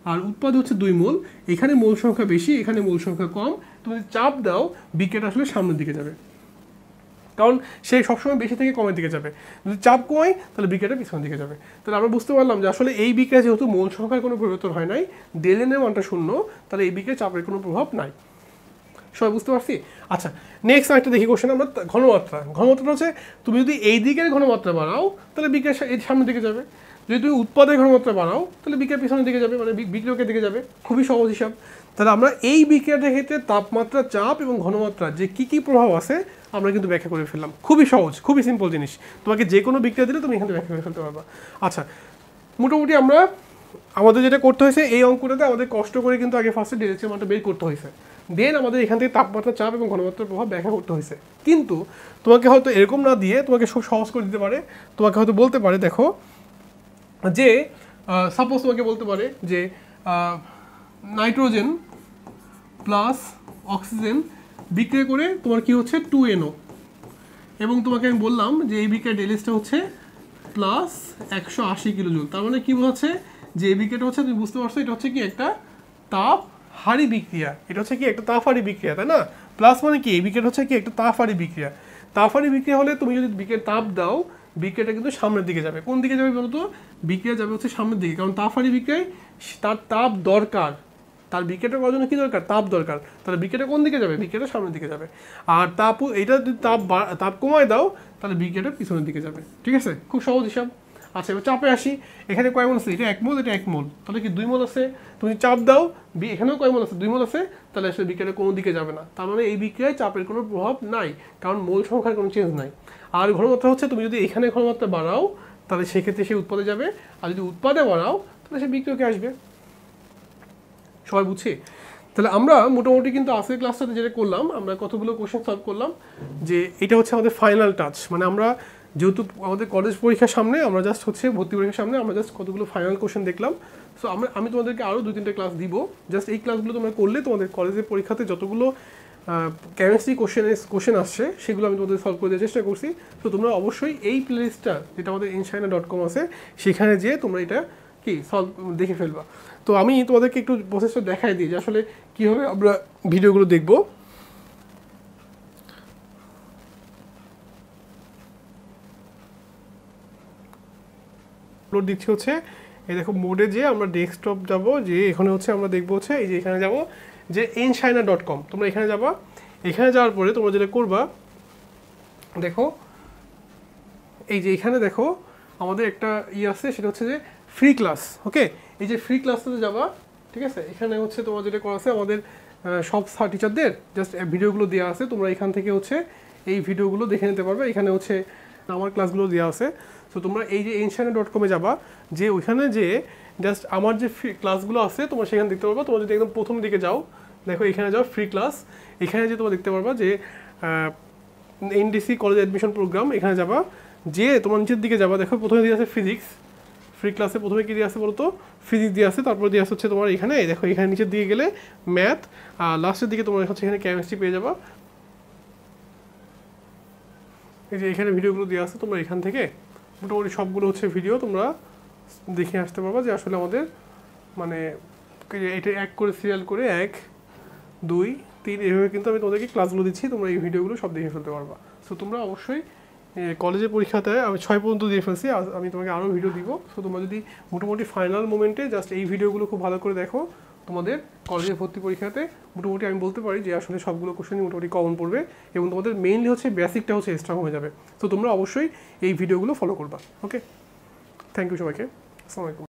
আর উৎপাদ হচ্ছে 2 মোল, এখানে মোল সংখ্যা বেশি, এখানে মোল সংখ্যা কম। তুমি যদি চাপ দাও বিক্রিয়াটা আসলে সামনের দিকে যাবে, কারণ সে সবসময় বেশি থেকে কমের দিকে যাবে। যদি চাপ কমায় তাহলে বিক্রিয়াটা পিছনের দিকে যাবে। তাহলে আমরা বুঝতে পারলাম যে আসলে এই বিক্রিয়া যেহেতু মোল সংখ্যার কোনো পরিবর্তন হয় নাই, ডেলেন এর মানটা 0, তাহলে এই বিক্রিয়ায় চাপের কোনো প্রভাব নাই। সবাই বুঝতে পারছি? আচ্ছা, নেক্সট একটা দেখি কোশ্চেন আমরা, ঘনমাত্রা। ঘনমাত্রাটা হচ্ছে তুমি যদি এই দিকের ঘনমাত্রা বাড়াও তাহলে বিক্রিয়া এর সামনের দিকে যাবে, যদি তুমি উৎপাদের ঘনমাত্রা বাড়াও তাহলে বিক্রিয়া পিছনের দিকে যাবে, মানে বিক্রিয়কের দিকে যাবে। খুবই সহজ হিসাব। তাহলে আমরা এই বিক্রিয়াটার ক্ষেত্রে তাপমাত্রা, চাপ এবং ঘনমাত্রা যে কী প্রভাব আছে আমরা কিন্তু ব্যাখ্যা করে ফেললাম। খুবই সহজ, খুবই সিম্পল জিনিস। তোমাকে যে কোনো বিক্রিয়া দিলে তুমি এখানে ব্যাখ্যা করে ফেলতে পারবা। আচ্ছা, মোটামুটি আমরা আমাদের যেটা করতে হয়েছে এই অঙ্কটাতে আমাদের কষ্ট করে কিন্তু আগে ফার্স্টে ডেলের মানটা বের করতে হয়েছে, দেন আমাদের এখান থেকে তাপমাত্রা, চাপ এবং ঘনমাত্রার প্রভাব ব্যাখ্যা করতে হয়েছে। কিন্তু তোমাকে হয়তো এরকম না দিয়ে তোমাকে খুব সহজ করে দিতে পারে। তোমাকে হয়তো বলতে পারে দেখো যে সাপোজ তোমাকে বলতে পারে যে নাইট্রোজেন প্লাস অক্সিজেন বিক্রিয়া করে তোমার কি হচ্ছে 2NO, এবং তোমাকে আমি বললাম যে এই বিক্রিয়া ডেলিসটা হচ্ছে প্লাস 180 কিলোজুল। তার মানে কি বোঝাচ্ছে যে এই বিক্রিয়াটা হচ্ছে, তুমি বুঝতে পারছো এটা হচ্ছে কি একটা তাপ হারি বিক্রিয়া, এটা হচ্ছে কি একটা তাপ হারি বিক্রিয়া, তাই না? প্লাস মানে কি এই বিক্রিয়াটা হচ্ছে কি একটা তাপ হারি বিক্রিয়া। তাপ হারি বিক্রিয়া হলে তুমি যদি বিক্রিয়ার তাপ দাও বিক্রিয়াটা কিন্তু সামনের দিকে যাবে। কোন দিকে যাবে বলো তো? বিক্রিয়া যাবে হচ্ছে সামনের দিকে, কারণ তাপ হারি বিক্রিয়ায় তার তাপ দরকার, তার বিক্রিয়াটা করার জন্য কী দরকার, তাপ দরকার। তাহলে বিক্রিয়াটা কোন দিকে যাবে, বিক্রিয়াটা সামনের দিকে যাবে। আর এটা যদি তাপ কমায় দাও তাহলে বিক্রিয়াটা পিছনের দিকে যাবে। ঠিক আছে, খুব সহজ হিসাব। আচ্ছা, এবার চাপে আসি। এখানে কয় মোল আছে, এটা 1 মোল, এটা 1 মোল, তাহলে কি 2 মোল আছে। তুমি চাপ দাও, এখানেও কয় মোল আছে, 2 মোল আছে, তাহলে আসলে বিক্রিয়াটা কোনো দিকে যাবে না। তার মানে এই বিক্রিয়ায় চাপের কোনো প্রভাব নাই, কারণ মোল সংখ্যার কোনো চেঞ্জ নাই। আর ঘনমাত্রা হচ্ছে তুমি যদি এখানে ঘনমাত্রা বাড়াও তাহলে সেক্ষেত্রে সে উৎপাদে যাবে, আর যদি উৎপাদে বাড়াও তাহলে সে বিক্রিয়কে আসবে। সবাই বুঝছি? তাহলে আমরা মোটামুটি কিন্তু আজকের ক্লাসটাতে যেটা করলাম, আমরা কতগুলো কোশ্চেন সলভ করলাম, যে এটা হচ্ছে আমাদের ফাইনাল টাচ। মানে আমরা যেহেতু আমাদের কলেজ পরীক্ষার সামনে, আমরা জাস্ট হচ্ছে ভর্তি পরীক্ষার সামনে আমরা জাস্ট কতগুলো ফাইনাল কোশ্চেন দেখলাম। সো আমি তোমাদেরকে আরও 2-3টে ক্লাস দিব। জাস্ট এই ক্লাসগুলো তোমরা করলে তোমাদের কলেজের পরীক্ষাতে যতগুলো কেমিস্ট্রি কোশ্চেন আসছে সেগুলো আমি তোমাদের সলভ করে দেওয়ার চেষ্টা করছি। তো তোমরা অবশ্যই এই প্লেলিস্টটা যেটা আমাদের inshina.com আছে সেখানে যেয়ে তোমরা এটা কি সলভ দেখে ফেলবা। তো আমি তোমাদেরকে একটু প্রসেসটা দেখাই দিই যে আসলে কীভাবে আমরা ভিডিওগুলো দেখব। আপলোড দিচ্ছি হচ্ছে এই দেখো মোডে, যে আমরা ডেস্কটপ যাব, যে এখানে হচ্ছে আমরা দেখবো হচ্ছে এই যে এখানে যাব যে inshina.com, তোমরা এখানে যাবা। এখানে যাওয়ার পরে তোমরা যেটা করবা দেখো এই যে এখানে দেখো আমাদের একটা আছে, সেটা হচ্ছে যে ফ্রি ক্লাস। ওকে, এই যে ফ্রি ক্লাসটাতে যাবা, ঠিক আছে। এখানে হচ্ছে তোমার যেটা করা আছে আমাদের সব টিচারদের জাস্ট ভিডিওগুলো দেওয়া আছে, তোমরা এখান থেকে হচ্ছে এই ভিডিওগুলো দেখে নিতে পারবে। এখানে হচ্ছে আমার ক্লাসগুলো দেওয়া আছে। তো তোমরা এই যে inshina.com যাবা, যে ওইখানে যে জাস্ট আমার যে ফ্রি ক্লাসগুলো আছে তোমরা সেখানে দেখতে পারবা। তোমরা যদি একদম প্রথম দিকে যাও, দেখো এখানে যাও ফ্রি ক্লাস, এখানে যে তোমরা দেখতে পারবা যে NDC কলেজ অ্যাডমিশন প্রোগ্রাম, এখানে যাবা, যে তোমার নিচের দিকে যাবা, দেখো প্রথমে দিয়ে আছে ফ্রি ক্লাসে প্রথমে কী দিয়ে আসে বলো তো, ফিজিক্স দিয়ে আসে, তারপর দিয়ে আসে হচ্ছে তোমার এখানে দেখো এখানে নিচের দিকে গেলে ম্যাথ, আর লাস্টের দিকে তোমার হচ্ছে এখানে কেমিস্ট্রি পেয়ে যাবা। এই যে এখানে ভিডিওগুলো দেওয়া আছে, তোমরা এখান থেকে মোটামুটি সবগুলো হচ্ছে ভিডিও তোমরা দেখে আসতে পারবা যে আসলে আমাদের মানে এটা এক করে সিরিয়াল করে 1 2 3 এইভাবে কিন্তু আমি তোমাদেরকে ক্লাসগুলো দিচ্ছি, তোমরা এই ভিডিওগুলো সব দেখে ফেলতে পারবা। সো তোমরা অবশ্যই কলেজের পরীক্ষাতে আমি 6 পর্যন্ত দিয়ে ফেলছি, আমি তোমাকে আরও ভিডিও দিব। সো তোমরা যদি মোটামুটি ফাইনাল মোমেন্টে জাস্ট এই ভিডিওগুলো খুব ভালো করে দেখো, তোমাদের কলেজের ভর্তি পরীক্ষাতে মোটামুটি আমি বলতে পারি যে আসলে সবগুলো কোশ্চেনই মোটামুটি কমন পড়বে এবং তোমাদের মেইনলি হচ্ছে বেসিকটা হচ্ছে স্ট্রং হয়ে যাবে। তো তোমরা অবশ্যই এই ভিডিওগুলো ফলো করবা। ওকে, থ্যাংক ইউ সবাইকে, আসসালামু আলাইকুম।